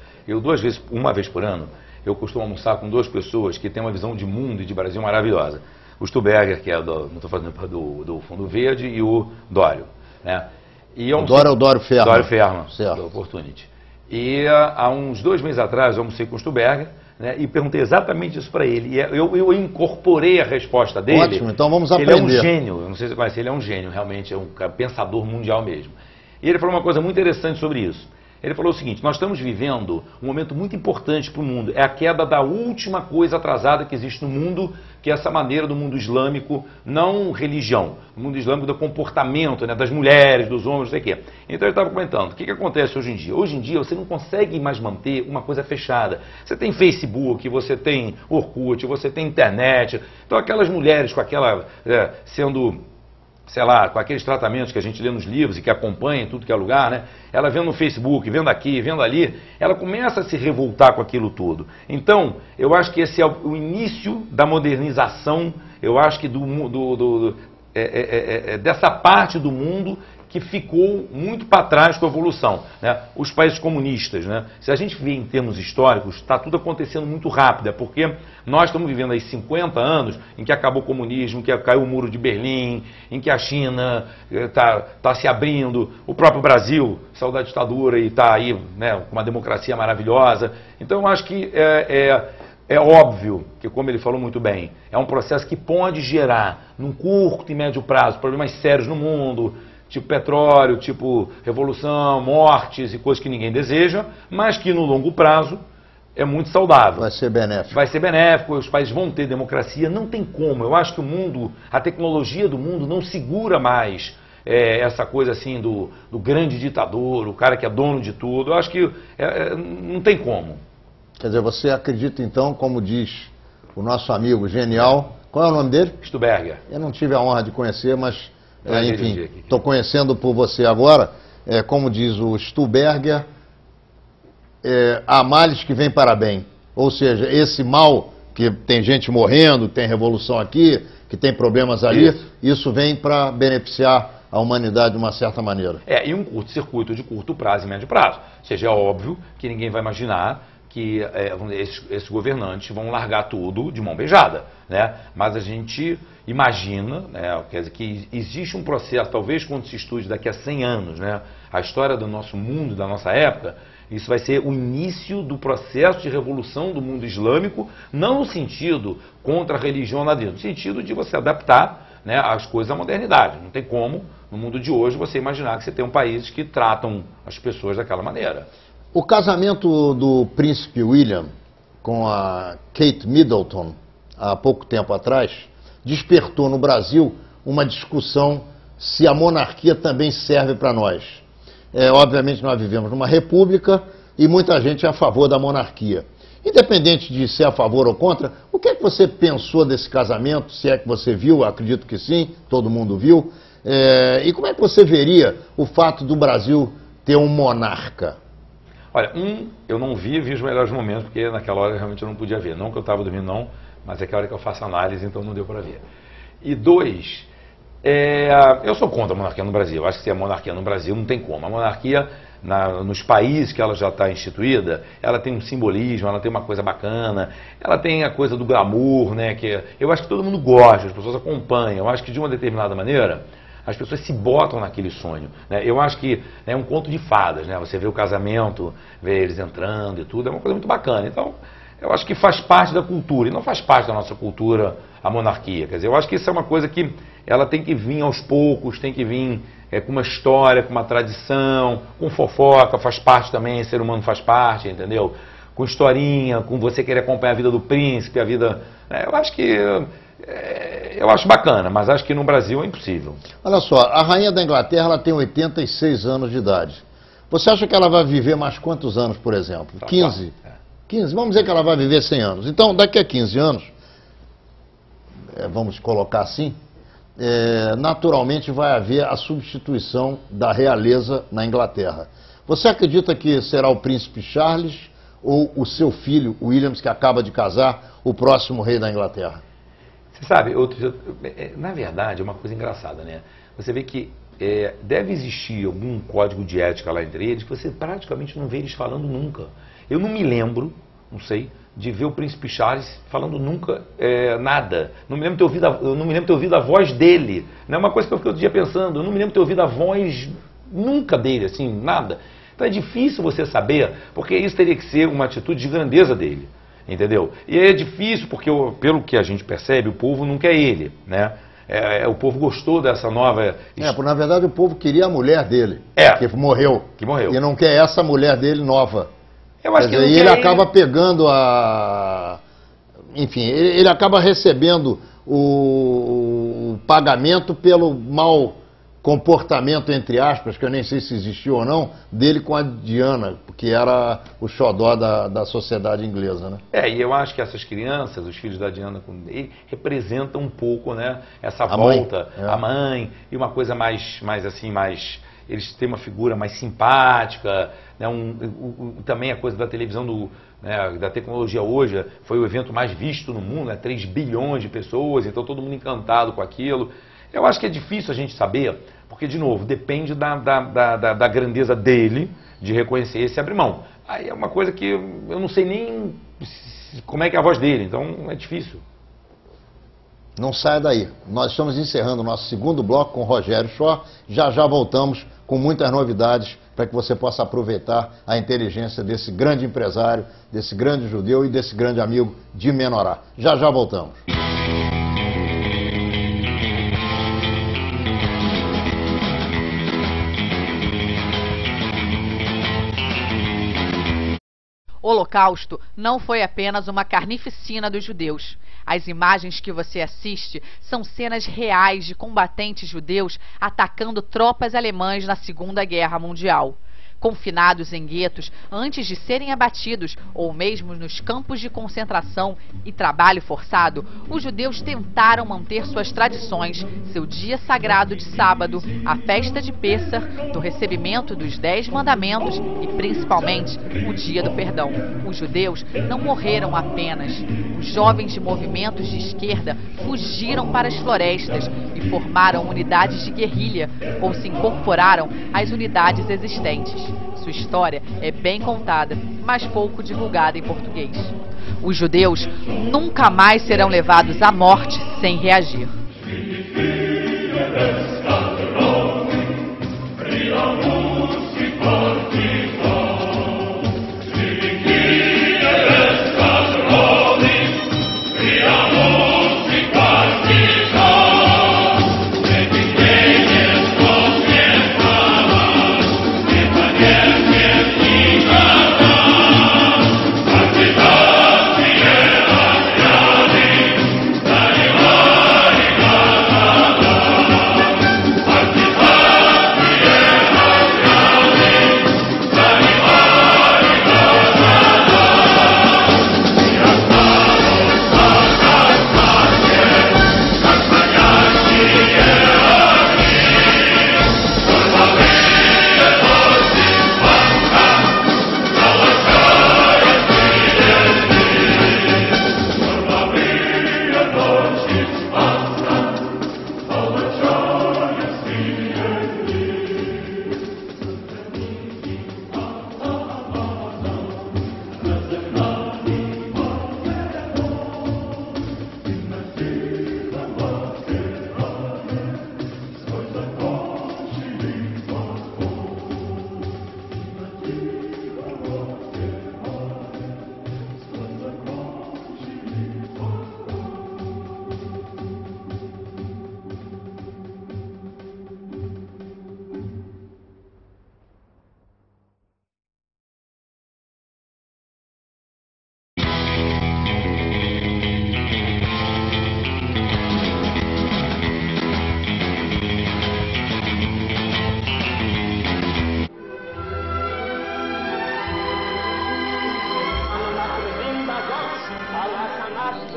Uma vez por ano, eu costumo almoçar com duas pessoas que têm uma visão de mundo e de Brasil maravilhosa. O Stuberger, que é do Fundo Verde, e o Dório, né? O Dório é o Dório Ferma. Dório Ferma, do Opportunity. E há uns 2 meses atrás eu almocei com o Stuberger, né, e perguntei exatamente isso para ele. E eu incorporei a resposta dele. Ótimo, então vamos aprender. Ele é um gênio, eu não sei se você conhece, ele é um gênio, realmente, é um pensador mundial mesmo. E ele falou uma coisa muito interessante sobre isso. Ele falou o seguinte: nós estamos vivendo um momento muito importante para o mundo. É a queda da última coisa atrasada que existe no mundo, que é essa maneira do mundo islâmico, não religião, o mundo islâmico do comportamento, né, das mulheres, dos homens, não sei o quê. Então ele estava comentando, o que acontece hoje em dia? Hoje em dia você não consegue mais manter uma coisa fechada. Você tem Facebook, você tem Orkut, você tem internet. Então aquelas mulheres com aquela, sei lá, com aqueles tratamentos que a gente lê nos livros e que acompanha em tudo que é lugar, né? Ela vendo no Facebook, vendo aqui, vendo ali, ela começa a se revoltar com aquilo tudo. Então, eu acho que esse é o início da modernização, eu acho que dessa parte do mundo que ficou muito para trás com a evolução, né? Os países comunistas, né? Se a gente vê em termos históricos, está tudo acontecendo muito rápido, porque nós estamos vivendo aí 50 anos em que acabou o comunismo, em que caiu o muro de Berlim, em que a China está se abrindo, o próprio Brasil saiu da ditadura e está aí, né, com uma democracia maravilhosa. Então eu acho que é óbvio que, como ele falou muito bem, é um processo que pode gerar, num curto e médio prazo, problemas sérios no mundo, tipo petróleo, tipo revolução, mortes e coisas que ninguém deseja, mas que no longo prazo é muito saudável. Vai ser benéfico. Vai ser benéfico, os países vão ter democracia, não tem como. Eu acho que o mundo, a tecnologia do mundo não segura mais essa coisa assim do grande ditador, o cara que é dono de tudo. Eu acho que não tem como. Quer dizer, você acredita então, como diz o nosso amigo genial, Qual é o nome dele? Stuberger. Eu não tive a honra de conhecer, mas, enfim, estou conhecendo por você agora. Como diz o Stuberger, há males que vêm para bem. Ou seja, esse mal, que tem gente morrendo, tem revolução aqui, que tem problemas ali, isso vem para beneficiar a humanidade de uma certa maneira. E um curto-circuito de curto prazo e médio prazo. Ou seja, é óbvio que ninguém vai imaginar que esses governantes vão largar tudo de mão beijada, né? Mas a gente imagina, né, quer dizer, que existe um processo, talvez quando se estude daqui a 100 anos, né, a história do nosso mundo, da nossa época, isso vai ser o início do processo de revolução do mundo islâmico, não no sentido contra a religião lá dentro, no sentido de você adaptar, né, as coisas à modernidade. Não tem como, no mundo de hoje, você imaginar que você tem países que tratam as pessoas daquela maneira. O casamento do príncipe William com a Kate Middleton, há pouco tempo atrás, despertou no Brasil uma discussão se a monarquia também serve para nós. Obviamente nós vivemos numa república e muita gente é a favor da monarquia. Independente de ser a favor ou contra, o que é que você pensou desse casamento? Se é que você viu, acredito que sim, todo mundo viu. E como é que você veria o fato do Brasil ter um monarca? Olha, eu não vi os melhores momentos, porque naquela hora realmente eu não podia ver. Não que eu estava dormindo, não, mas é que a hora que eu faço análise, então não deu para ver. E 2, eu sou contra a monarquia no Brasil. Eu acho que se a monarquia no Brasil não tem como. A monarquia, nos países que ela já está instituída, ela tem um simbolismo, ela tem uma coisa bacana, ela tem a coisa do glamour, né? Que eu acho que todo mundo gosta, as pessoas acompanham. Eu acho que de uma determinada maneira as pessoas se botam naquele sonho, né? Eu acho que é um conto de fadas, né? Você vê o casamento, vê eles entrando e tudo, é uma coisa muito bacana. Então, eu acho que faz parte da cultura, e não faz parte da nossa cultura a monarquia. Quer dizer, eu acho que isso é uma coisa que ela tem que vir aos poucos, tem que vir com uma história, com uma tradição, com fofoca, faz parte também, ser humano faz parte, entendeu? Com historinha, com você querer acompanhar a vida do príncipe, a vida... eu acho que... eu acho bacana, mas acho que no Brasil é impossível. Olha só, a rainha da Inglaterra ela tem 86 anos de idade. Você acha que ela vai viver mais quantos anos, por exemplo? 15? 15? Vamos dizer que ela vai viver 100 anos. Então, daqui a 15 anos, vamos colocar assim, naturalmente vai haver a substituição da realeza na Inglaterra. Você acredita que será o príncipe Charles ou o seu filho, William, que acaba de casar, o próximo rei da Inglaterra? Você sabe, na verdade, é uma coisa engraçada, né? Você vê que deve existir algum código de ética lá entre eles que você praticamente não vê eles falando nunca. Eu não me lembro, não sei, de ver o príncipe Charles falando nunca nada. Não me lembro de eu não me lembro de ter ouvido a voz dele. Não é uma coisa que eu fiquei outro dia pensando. Eu não me lembro de ter ouvido a voz nunca dele, assim, nada. Então é difícil você saber, porque isso teria que ser uma atitude de grandeza dele. Entendeu? E é difícil porque, pelo que a gente percebe, o povo não quer ele, né? O povo gostou dessa nova... Na verdade o povo queria a mulher dele, que morreu. E não quer essa mulher dele nova. Eu acho que e ele acaba pegando Enfim, ele acaba recebendo o pagamento pelo mau comportamento, entre aspas, que eu nem sei se existiu ou não, dele com a Diana, que era o xodó da sociedade inglesa, né? E eu acho que essas crianças, os filhos da Diana, representam um pouco, né, essa volta, a mãe, e uma coisa mais eles têm uma figura mais simpática, né, também a coisa da televisão, da tecnologia hoje, foi o evento mais visto no mundo, né, 3 bilhões de pessoas, então todo mundo encantado com aquilo. Eu acho que é difícil a gente saber, porque, de novo, depende da grandeza dele, de reconhecer e se abrir mão. Aí é uma coisa que eu não sei nem como é que é a voz dele, então é difícil. Não saia daí. Nós estamos encerrando o nosso segundo bloco com o Rogério Schorr. Já voltamos com muitas novidades para que você possa aproveitar a inteligência desse grande empresário, desse grande judeu e desse grande amigo de Menorá. Já voltamos. O Holocausto não foi apenas uma carnificina dos judeus. As imagens que você assiste são cenas reais de combatentes judeus atacando tropas alemãs na Segunda Guerra Mundial. Confinados em guetos antes de serem abatidos ou mesmo nos campos de concentração e trabalho forçado, os judeus tentaram manter suas tradições, seu dia sagrado de sábado, a festa de Pêssar, do recebimento dos 10 mandamentos e principalmente o dia do perdão. Os judeus não morreram apenas. Os jovens de movimentos de esquerda fugiram para as florestas e formaram unidades de guerrilha ou se incorporaram às unidades existentes. Sua história é bem contada, mas pouco divulgada em português. Os judeus nunca mais serão levados à morte sem reagir.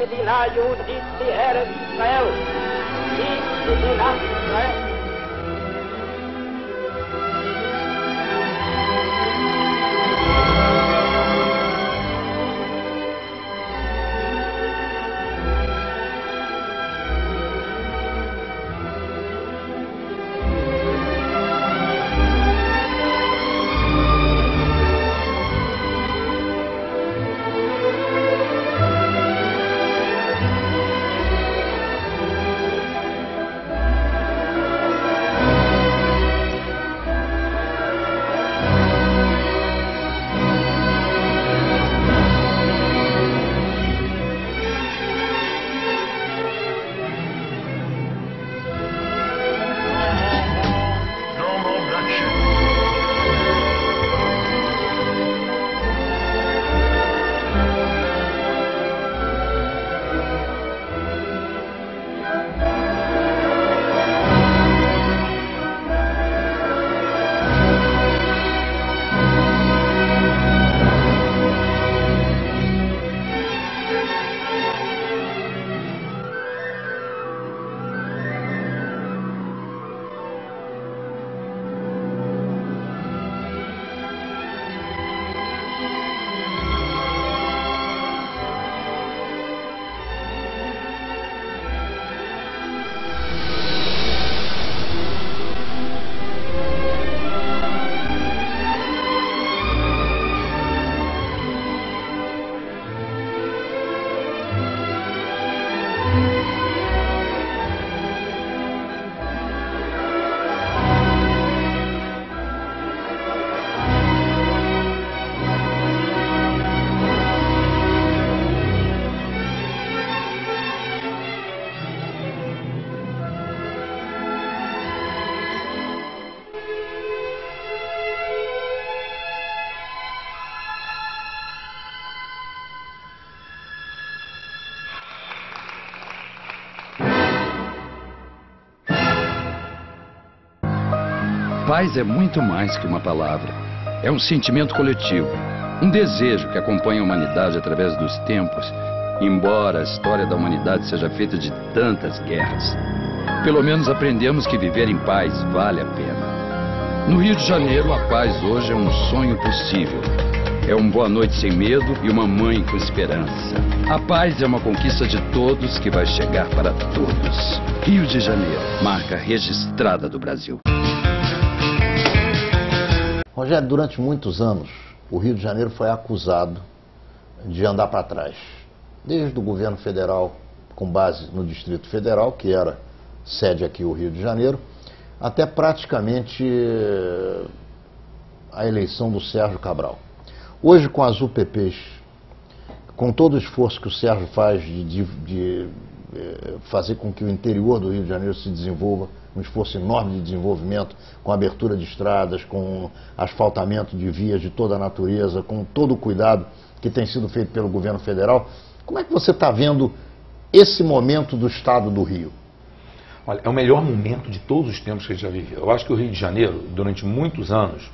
מדינה יהודית בארץ ישראל, היא מדינת ישראל. Paz é muito mais que uma palavra. É um sentimento coletivo, um desejo que acompanha a humanidade através dos tempos, embora a história da humanidade seja feita de tantas guerras. Pelo menos aprendemos que viver em paz vale a pena. No Rio de Janeiro, a paz hoje é um sonho possível. É uma boa noite sem medo e uma mãe com esperança. A paz é uma conquista de todos que vai chegar para todos. Rio de Janeiro, marca registrada do Brasil. Rogério, durante muitos anos, o Rio de Janeiro foi acusado de andar para trás. Desde o governo federal, com base no Distrito Federal, que era sede aqui o Rio de Janeiro, até praticamente a eleição do Sérgio Cabral. Hoje, com as UPPs, com todo o esforço que o Sérgio faz de fazer com que o interior do Rio de Janeiro se desenvolva, um esforço enorme de desenvolvimento, com abertura de estradas, com asfaltamento de vias de toda a natureza, com todo o cuidado que tem sido feito pelo governo federal, como é que você está vendo esse momento do estado do Rio? Olha, é o melhor momento de todos os tempos que a gente já viveu. Eu acho que o Rio de Janeiro, durante muitos anos,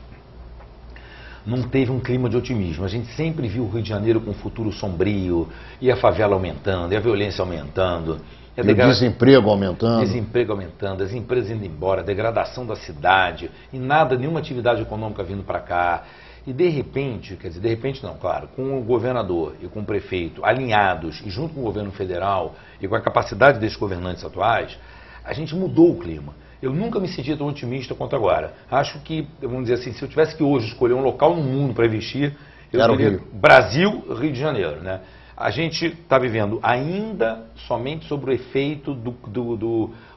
não teve um clima de otimismo. A gente sempre viu o Rio de Janeiro com um futuro sombrio, e a favela aumentando, e a violência aumentando. E o desemprego aumentando. Desemprego aumentando, as empresas indo embora, a degradação da cidade, e nada, nenhuma atividade econômica vindo para cá. E de repente, quer dizer, de repente não, claro, com o governador e com o prefeito alinhados, e junto com o governo federal, e com a capacidade desses governantes atuais, a gente mudou o clima. Eu nunca me senti tão otimista quanto agora. Acho que, vamos dizer assim, se eu tivesse que hoje escolher um local no mundo para investir, eu diria Brasil, Rio de Janeiro, né? A gente está vivendo ainda somente sobre o efeito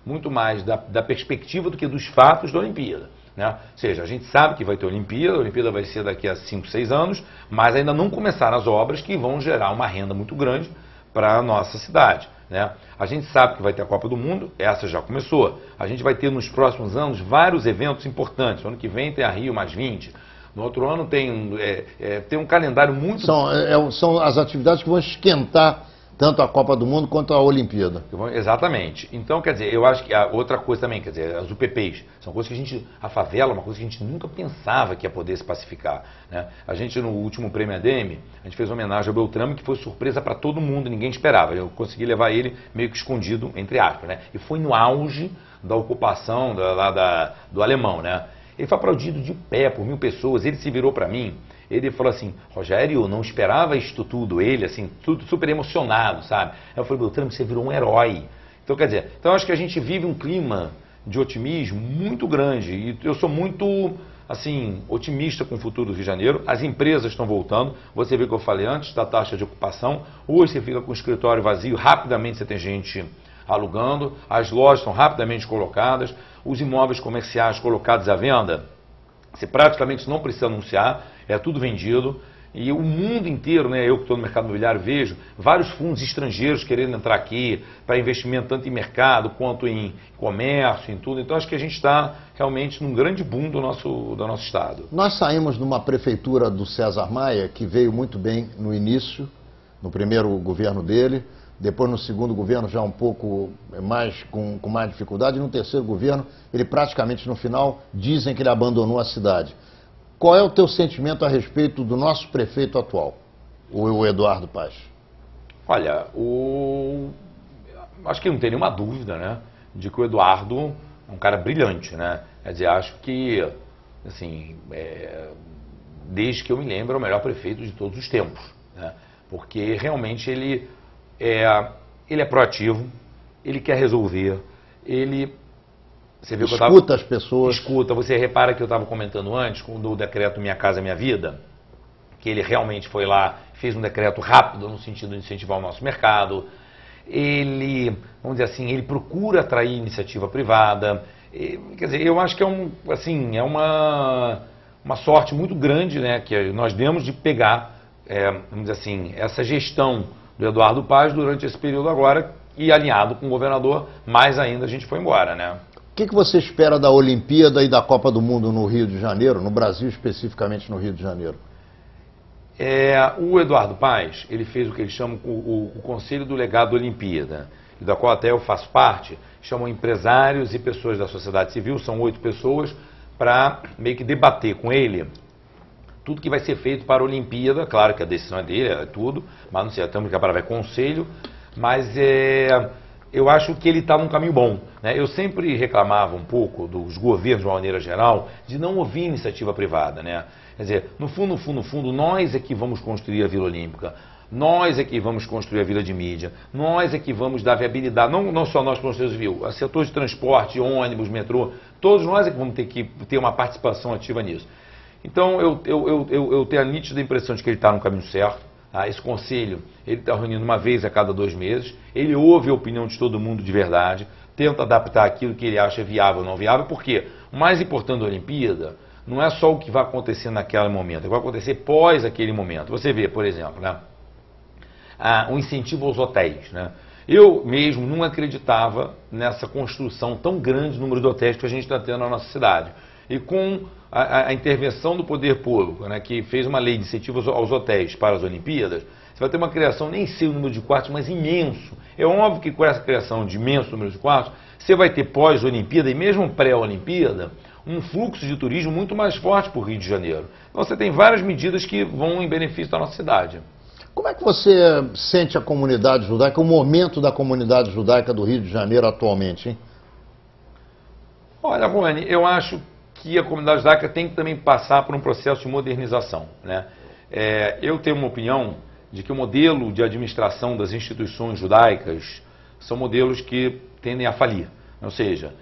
muito mais da perspectiva do que dos fatos da Olimpíada, né? Ou seja, a gente sabe que vai ter a Olimpíada vai ser daqui a 5, 6 anos, mas ainda não começaram as obras que vão gerar uma renda muito grande para a nossa cidade, né? A gente sabe que vai ter a Copa do Mundo, essa já começou. A gente vai ter nos próximos anos vários eventos importantes. No ano que vem tem a Rio +20. No outro ano tem um calendário muito... São as atividades que vão esquentar tanto a Copa do Mundo quanto a Olimpíada. Exatamente. Então, quer dizer, eu acho que a outra coisa também, quer dizer, as UPPs, são coisas que a favela é uma coisa que a gente nunca pensava que ia poder se pacificar, né? A gente, no último prêmio ADM, a gente fez homenagem ao Beltrame, que foi surpresa para todo mundo, ninguém esperava. Eu consegui levar ele meio que escondido, entre aspas, né? E foi no auge da ocupação do alemão, né? Ele foi aplaudido de pé por 1000 pessoas, ele se virou para mim, ele falou assim: Rogério, eu não esperava isto tudo, ele assim, tudo super emocionado, sabe? Eu falei: Beltrame, você virou um herói. Então, quer dizer, eu acho que a gente vive um clima de otimismo muito grande, e eu sou muito, assim, otimista com o futuro do Rio de Janeiro. As empresas estão voltando, você viu o que eu falei antes da taxa de ocupação, hoje você fica com o escritório vazio, rapidamente você tem gente alugando, as lojas estão rapidamente colocadas, os imóveis comerciais colocados à venda, você praticamente não precisa anunciar, é tudo vendido. E o mundo inteiro, né, eu que estou no mercado imobiliário, vejo vários fundos estrangeiros querendo entrar aqui para investimento tanto em mercado quanto em comércio, em tudo. Então acho que a gente está realmente num grande boom do nosso estado. Nós saímos de uma prefeitura do César Maia, que veio muito bem no início, no primeiro governo dele, depois no segundo governo já um pouco mais, com mais dificuldade, e no terceiro governo ele praticamente no final dizem que ele abandonou a cidade. Qual é o teu sentimento a respeito do nosso prefeito atual, o Eduardo Paes? Olha, acho que não tem nenhuma dúvida, né, de que o Eduardo é um cara brilhante, né? Quer dizer, acho que, assim, desde que eu me lembro, é o melhor prefeito de todos os tempos, né? Porque realmente ele é proativo, ele quer resolver, você viu escuta as pessoas. Escuta, você repara que eu estava comentando antes, do decreto Minha Casa Minha Vida, que ele realmente foi lá, fez um decreto rápido no sentido de incentivar o nosso mercado. Ele, vamos dizer assim, ele procura atrair iniciativa privada. Quer dizer, eu acho que é uma sorte muito grande, né, que nós demos de pegar, vamos dizer assim, essa gestão do Eduardo Paes durante esse período agora, e alinhado com o governador, mais ainda a gente foi embora, né? O que você espera da Olimpíada e da Copa do Mundo no Rio de Janeiro, no Brasil especificamente no Rio de Janeiro? O Eduardo Paes, ele fez o que eles chamam o Conselho do Legado da Olimpíada, da qual até eu faço parte, chamam empresários e pessoas da sociedade civil, são 8 pessoas, para meio que debater com ele tudo que vai ser feito para a Olimpíada, claro que a decisão é dele, é tudo, mas não sei, estamos que vai conselho, mas eu acho que ele está num caminho bom, né? Eu sempre reclamava um pouco dos governos, de uma maneira geral, de não ouvir iniciativa privada, né? Quer dizer, no fundo, nós é que vamos construir a Vila Olímpica, nós é que vamos construir a Vila de Mídia, nós é que vamos dar viabilidade, não só nós, construtores civis, o setor de transporte, ônibus, metrô, todos nós é que vamos ter que ter uma participação ativa nisso. Então, eu tenho a nítida impressão de que ele está no caminho certo. Esse conselho, ele está reunindo uma vez a cada 2 meses, ele ouve a opinião de todo mundo de verdade, tenta adaptar aquilo que ele acha viável ou não viável, porque o mais importante da Olimpíada não é só o que vai acontecer naquele momento, é o que vai acontecer pós aquele momento. Você vê, por exemplo, né, o incentivo aos hotéis, né? Eu mesmo não acreditava nessa construção tão grande número de hotéis que a gente está tendo na nossa cidade. E com a intervenção do poder público, né, que fez uma lei de incentivo aos hotéis para as Olimpíadas, você vai ter uma criação, nem sei o número de quartos, mas imenso. É óbvio que com essa criação de imenso número de quartos, você vai ter pós-Olimpíada e mesmo pré-Olimpíada, um fluxo de turismo muito mais forte para o Rio de Janeiro. Então você tem várias medidas que vão em benefício da nossa cidade. Como é que você sente a comunidade judaica, o momento da comunidade judaica do Rio de Janeiro atualmente, hein? Olha, Rony, eu acho que a comunidade judaica tem que também passar por um processo de modernização, né? Eu tenho uma opinião de que o modelo de administração das instituições judaicas são modelos que tendem a falir. Ou seja,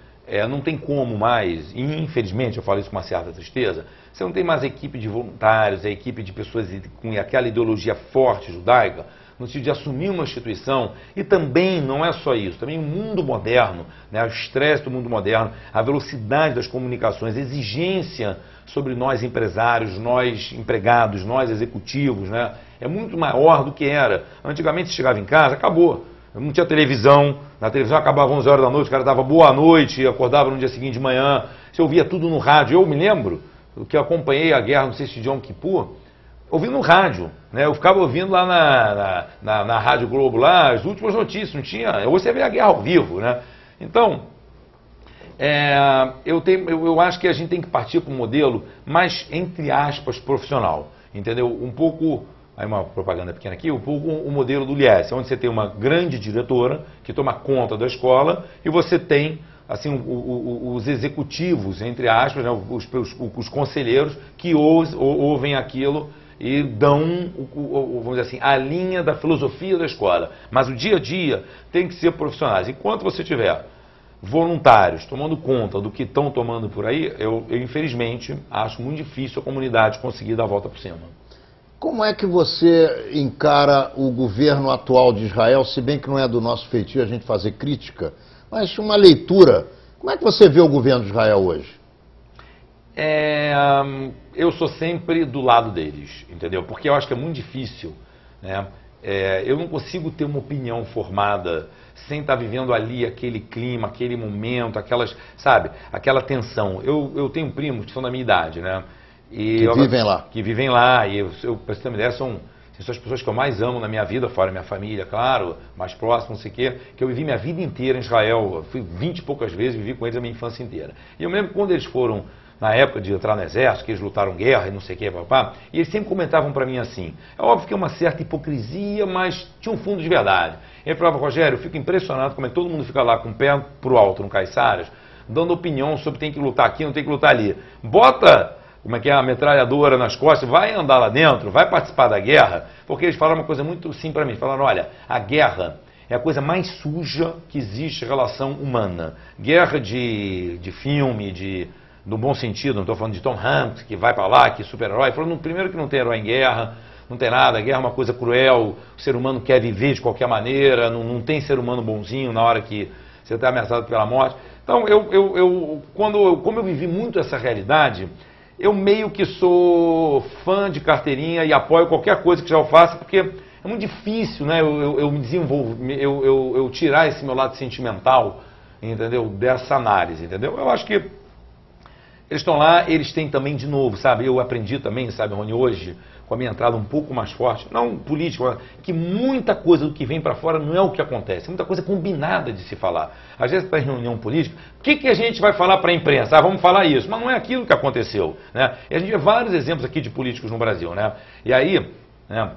não tem como mais, e infelizmente eu falo isso com uma certa tristeza, você não tem mais a equipe de voluntários, a equipe de pessoas com aquela ideologia forte judaica, no sentido de assumir uma instituição, e também não é só isso, também o mundo moderno, né, o estresse do mundo moderno, a velocidade das comunicações, a exigência sobre nós empresários, nós empregados, nós executivos, né, é muito maior do que era. Antigamente você chegava em casa, acabou. Não tinha televisão, na televisão acabava 11 horas da noite, o cara dava boa noite, acordava no dia seguinte de manhã, você ouvia tudo no rádio. Eu me lembro que eu acompanhei a guerra, não sei se de Yom Kippur, ouvindo no rádio, né? Eu ficava ouvindo lá na Rádio Globo, lá, as últimas notícias, não tinha, você vê a guerra ao vivo, né? Então, eu acho que a gente tem que partir para um modelo mais, entre aspas, profissional, entendeu? Um pouco, aí uma propaganda pequena aqui, um pouco o modelo do Lies, onde você tem uma grande diretora que toma conta da escola e você tem assim, os executivos, entre aspas, né, os conselheiros que ouvem aquilo e dão, vamos dizer assim, a linha da filosofia da escola. Mas o dia a dia tem que ser profissionais. Enquanto você tiver voluntários tomando conta do que estão tomando por aí, eu infelizmente acho muito difícil a comunidade conseguir dar a volta por cima. Como é que você encara o governo atual de Israel, se bem que não é do nosso feitio a gente fazer crítica, mas uma leitura? Como é que você vê o governo de Israel hoje? Eu sou sempre do lado deles, entendeu? Porque eu acho que é muito difícil, né? Eu não consigo ter uma opinião formada sem estar vivendo ali aquele clima, aquele momento, aquela tensão. Eu tenho primos que são da minha idade, né? Que vivem lá. Que vivem lá, e para você ter uma ideia, são as pessoas que eu mais amo na minha vida, fora minha família, claro, mais próximo, não sei o quê, que eu vivi minha vida inteira em Israel, eu fui 20 e poucas vezes, vivi com eles a minha infância inteira. E eu me lembro que quando eles foram, na época de entrar no exército, que eles lutaram guerra e não sei o quê, papá, e eles sempre comentavam para mim assim, é óbvio que é uma certa hipocrisia, mas tinha um fundo de verdade. Ele falava, Rogério, eu fico impressionado como é que todo mundo fica lá com o pé pro alto no Caiçaras, dando opinião sobre tem que lutar aqui, não tem que lutar ali. Bota a metralhadora nas costas, vai andar lá dentro, vai participar da guerra, porque eles falaram uma coisa muito simples para mim, falaram, olha, a guerra é a coisa mais suja que existe em relação humana. Guerra de filme, no bom sentido, não estou falando de Tom Hanks, que vai para lá, que é super-herói, falando primeiro que não tem herói em guerra, não tem nada, a guerra é uma coisa cruel, o ser humano quer viver de qualquer maneira, não tem ser humano bonzinho na hora que você está ameaçado pela morte. Então, como eu vivi muito essa realidade, eu meio que sou fã de carteirinha e apoio qualquer coisa que já eu faça, porque é muito difícil, né, eu me desenvolver, eu tirar esse meu lado sentimental, entendeu, dessa análise, entendeu? Eu acho que Eles estão lá, eles têm também de novo, sabe? Eu aprendi também, sabe, Rony, hoje, com a minha entrada um pouco mais forte, não política, que muita coisa do que vem para fora não é o que acontece, muita coisa combinada de se falar. Às vezes está em reunião política, o que a gente vai falar para a imprensa? Ah, vamos falar isso, mas não é aquilo que aconteceu, né? E a gente vê vários exemplos aqui de políticos no Brasil, né? E aí, né,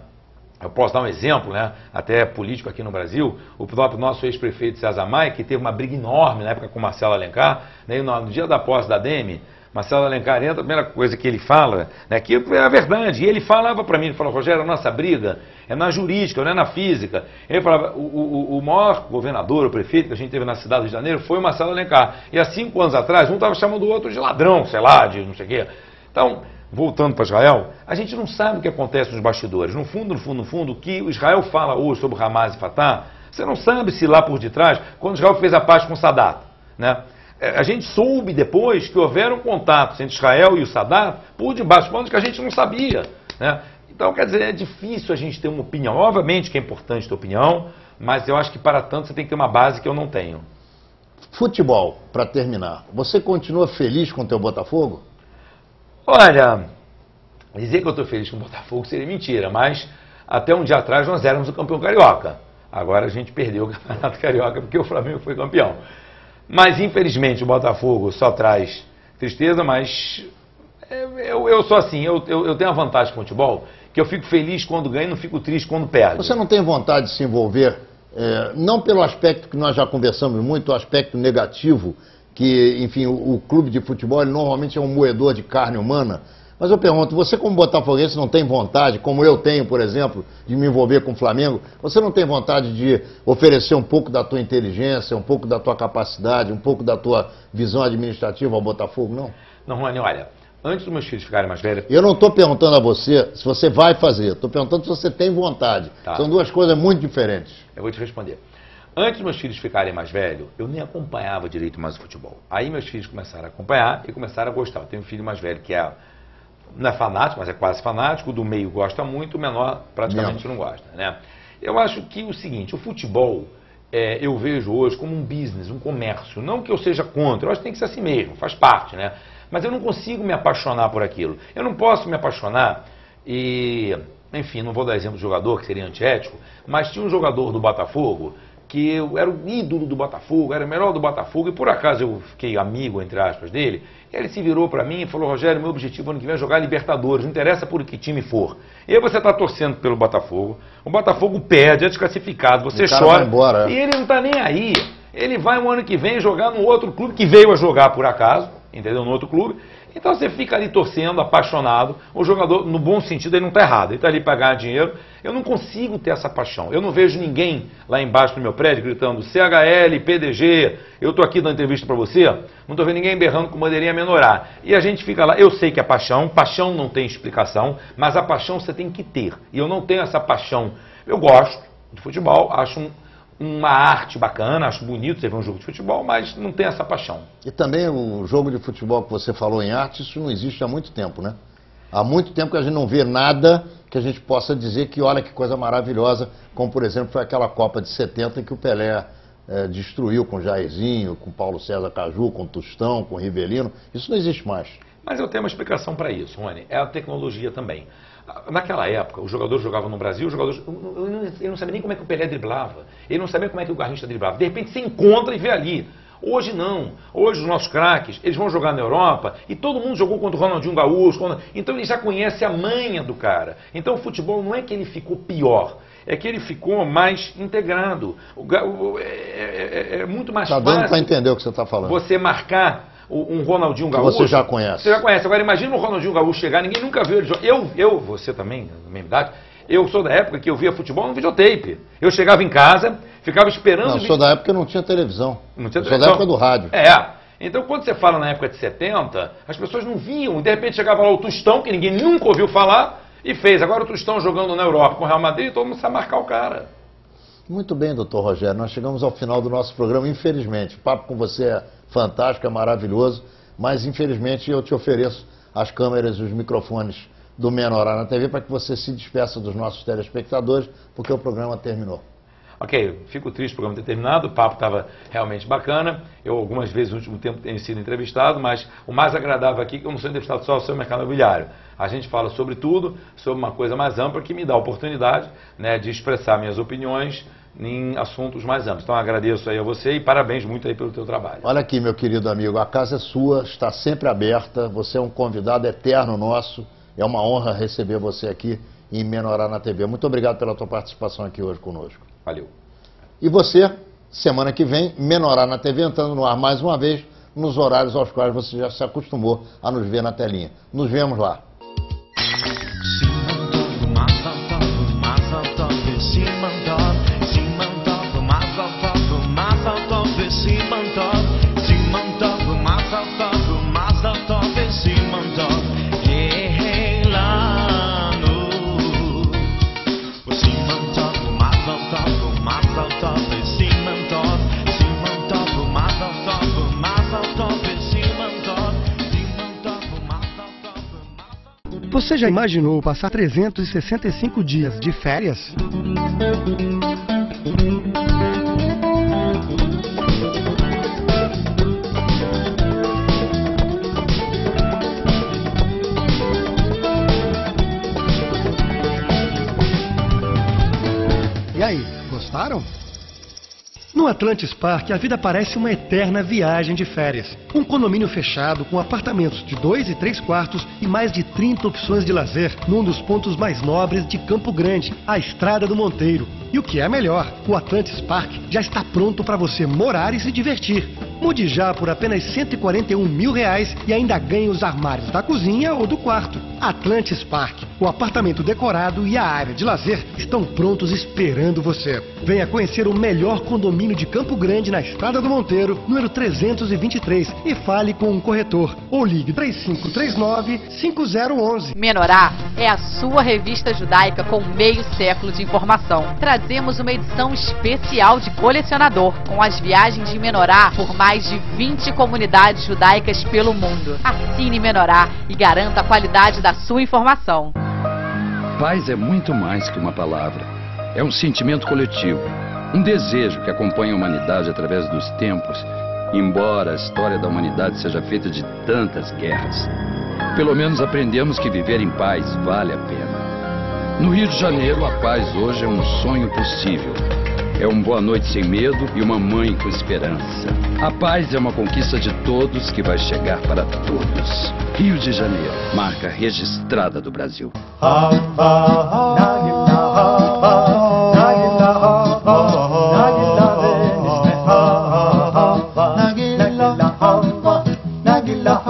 eu posso dar um exemplo, né, até político aqui no Brasil, o próprio nosso ex-prefeito César Maia, que teve uma briga enorme na época com Marcelo Alencar, né, no dia da posse da Deme, Marcelo Alencar entra, a primeira coisa que ele fala, né, que é a verdade, e ele falava para mim, ele falou, Rogério, a nossa briga é na jurídica, não é na física. Ele falava, o maior governador, o prefeito que a gente teve na cidade do Rio de Janeiro foi o Marcelo Alencar, e há 5 anos atrás, um estava chamando o outro de ladrão, sei lá, de não sei o quê. Então, voltando para Israel, a gente não sabe o que acontece nos bastidores. No fundo, o que o Israel fala hoje sobre Hamas e Fatah, você não sabe se lá por detrás, quando Israel fez a paz com Sadat, né? A gente soube depois que houveram contatos entre Israel e o Sadat por debaixo de panos que a gente não sabia, né? Então, quer dizer, é difícil a gente ter uma opinião. Obviamente que é importante ter opinião, mas eu acho que para tanto você tem que ter uma base que eu não tenho. Futebol, para terminar. Você continua feliz com o teu Botafogo? Olha, dizer que eu estou feliz com o Botafogo seria mentira, mas até um dia atrás nós éramos o campeão carioca. Agora a gente perdeu o Campeonato Carioca porque o Flamengo foi campeão. Mas infelizmente o Botafogo só traz tristeza, mas eu sou assim, eu tenho a vantagem com o futebol, que eu fico feliz quando ganho e não fico triste quando perde. Você não tem vontade de se envolver, não pelo aspecto que nós já conversamos muito, o aspecto negativo, que, enfim, o clube de futebol ele normalmente é um moedor de carne humana. Mas eu pergunto, você como botafoguense não tem vontade, como eu tenho, por exemplo, de me envolver com o Flamengo, você não tem vontade de oferecer um pouco da tua inteligência, um pouco da tua capacidade, um pouco da tua visão administrativa ao Botafogo, não? Não, Rony, olha, antes dos meus filhos ficarem mais velhos... Eu não estou perguntando a você se você vai fazer, estou perguntando se você tem vontade. Tá. São duas coisas muito diferentes. Eu vou te responder. Antes dos meus filhos ficarem mais velhos, eu nem acompanhava direito mais o futebol. Aí meus filhos começaram a acompanhar e começaram a gostar. Eu tenho um filho mais velho que não é fanático, mas é quase fanático, o do meio gosta muito, o menor praticamente não gosta, né? Eu acho que o seguinte, o futebol, eu vejo hoje como um business, um comércio. Não que eu seja contra, eu acho que tem que ser assim mesmo, faz parte, né? Mas eu não consigo me apaixonar por aquilo. Eu não posso me apaixonar e, enfim, não vou dar exemplo de jogador, que seria antiético, mas tinha um jogador do Botafogo que eu era o ídolo do Botafogo, era o melhor do Botafogo, e por acaso eu fiquei amigo, entre aspas, dele, e ele se virou para mim e falou, Rogério, meu objetivo ano que vem é jogar Libertadores, não interessa por que time for. E aí você está torcendo pelo Botafogo, o Botafogo perde, é desclassificado, você chora, embora, e ele não está nem aí. Ele vai o ano que vem jogar no outro clube, que veio a jogar por acaso, entendeu? No outro clube. Então você fica ali torcendo, apaixonado. O jogador, no bom sentido, ele não está errado. Ele está ali para ganhar dinheiro. Eu não consigo ter essa paixão. Eu não vejo ninguém lá embaixo do meu prédio gritando CHL, PDG, eu estou aqui dando entrevista para você. Não estou vendo ninguém berrando com bandeirinha menorar. E a gente fica lá. Eu sei que é paixão. Paixão não tem explicação. Mas a paixão você tem que ter. E eu não tenho essa paixão. Eu gosto de futebol, acho uma arte bacana, acho bonito você ver um jogo de futebol, mas não tem essa paixão. E também o jogo de futebol que você falou em arte, isso não existe há muito tempo, né? Há muito tempo que a gente não vê nada que a gente possa dizer que olha que coisa maravilhosa, como por exemplo foi aquela Copa de 70 que o Pelé destruiu com Jairzinho, com Paulo César Caju, com Tostão, com Rivelino. Isso não existe mais. Mas eu tenho uma explicação para isso, Rony. É a tecnologia também. Naquela época, os jogadores jogavam no Brasil, ele não sabia nem como é que o Pelé driblava, ele não sabia como é que o Garrincha driblava. De repente você encontra e vê ali. Hoje não. Hoje os nossos craques, eles vão jogar na Europa e todo mundo jogou contra o Ronaldinho Gaúcho. Então ele já conhece a manha do cara. Então o futebol não é que ele ficou pior, é que ele ficou mais integrado. É muito mais fácil. Está dando para entender o que você está falando. Você marcar um Ronaldinho Gaúcho. Você já conhece. Você já conhece. Agora imagina o Ronaldinho Gaúcho chegar, ninguém nunca viu ele jogar. Você também, na mesma idade, eu sou da época que eu via futebol no videotape. Eu chegava em casa, ficava esperando... Não, eu sou da época que não tinha televisão. Não tinha televisão. Eu sou da época do rádio. Então quando você fala na época de 70, as pessoas não viam. De repente chegava lá o Tostão, que ninguém nunca ouviu falar, e fez. Agora o Tostão jogando na Europa com o Real Madrid, todo mundo sabe marcar o cara. Muito bem, doutor Rogério. Nós chegamos ao final do nosso programa, infelizmente. O papo com você é fantástico, é maravilhoso, mas infelizmente eu te ofereço as câmeras e os microfones do Menorá na TV para que você se despeça dos nossos telespectadores, porque o programa terminou. Ok, fico triste o programa ter terminado, o papo estava realmente bacana. Eu algumas vezes no último tempo tenho sido entrevistado, mas o mais agradável aqui é que eu não sou entrevistado só sobre o mercado imobiliário. A gente fala sobre tudo, sobre uma coisa mais ampla que me dá a oportunidade, né, de expressar minhas opiniões em assuntos mais amplos. Então agradeço aí a você e parabéns muito aí pelo teu trabalho. Olha aqui, meu querido amigo, a casa é sua, está sempre aberta, você é um convidado eterno nosso, é uma honra receber você aqui em Menorá na TV. Muito obrigado pela tua participação aqui hoje conosco. Valeu. E você, semana que vem, Menorá na TV, entrando no ar mais uma vez, nos horários aos quais você já se acostumou a nos ver na telinha. Nos vemos lá. Você já imaginou passar 365 dias de férias? E aí, gostaram? No Atlantis Park, a vida parece uma eterna viagem de férias. Um condomínio fechado com apartamentos de 2 e 3 quartos e mais de 30 opções de lazer num dos pontos mais nobres de Campo Grande, a Estrada do Monteiro. E o que é melhor, o Atlantis Park já está pronto para você morar e se divertir. Mude já por apenas R$141 mil e ainda ganhe os armários da cozinha ou do quarto. Atlantis Park, o apartamento decorado e a área de lazer estão prontos esperando você. Venha conhecer o melhor condomínio de Campo Grande na Estrada do Monteiro, número 323, e fale com um corretor ou ligue 3539-5011. Menorá é a sua revista judaica com meio século de informação. Trazemos uma edição especial de colecionador, com as viagens de Menorá por mais de 20 comunidades judaicas pelo mundo. Assine Menorá e garanta a qualidade da sua informação. Paz é muito mais que uma palavra. É um sentimento coletivo, um desejo que acompanha a humanidade através dos tempos, embora a história da humanidade seja feita de tantas guerras. Pelo menos aprendemos que viver em paz vale a pena. No Rio de Janeiro, a paz hoje é um sonho possível. É um boa noite sem medo e uma mãe com esperança. A paz é uma conquista de todos que vai chegar para todos. Rio de Janeiro, marca registrada do Brasil. Nagila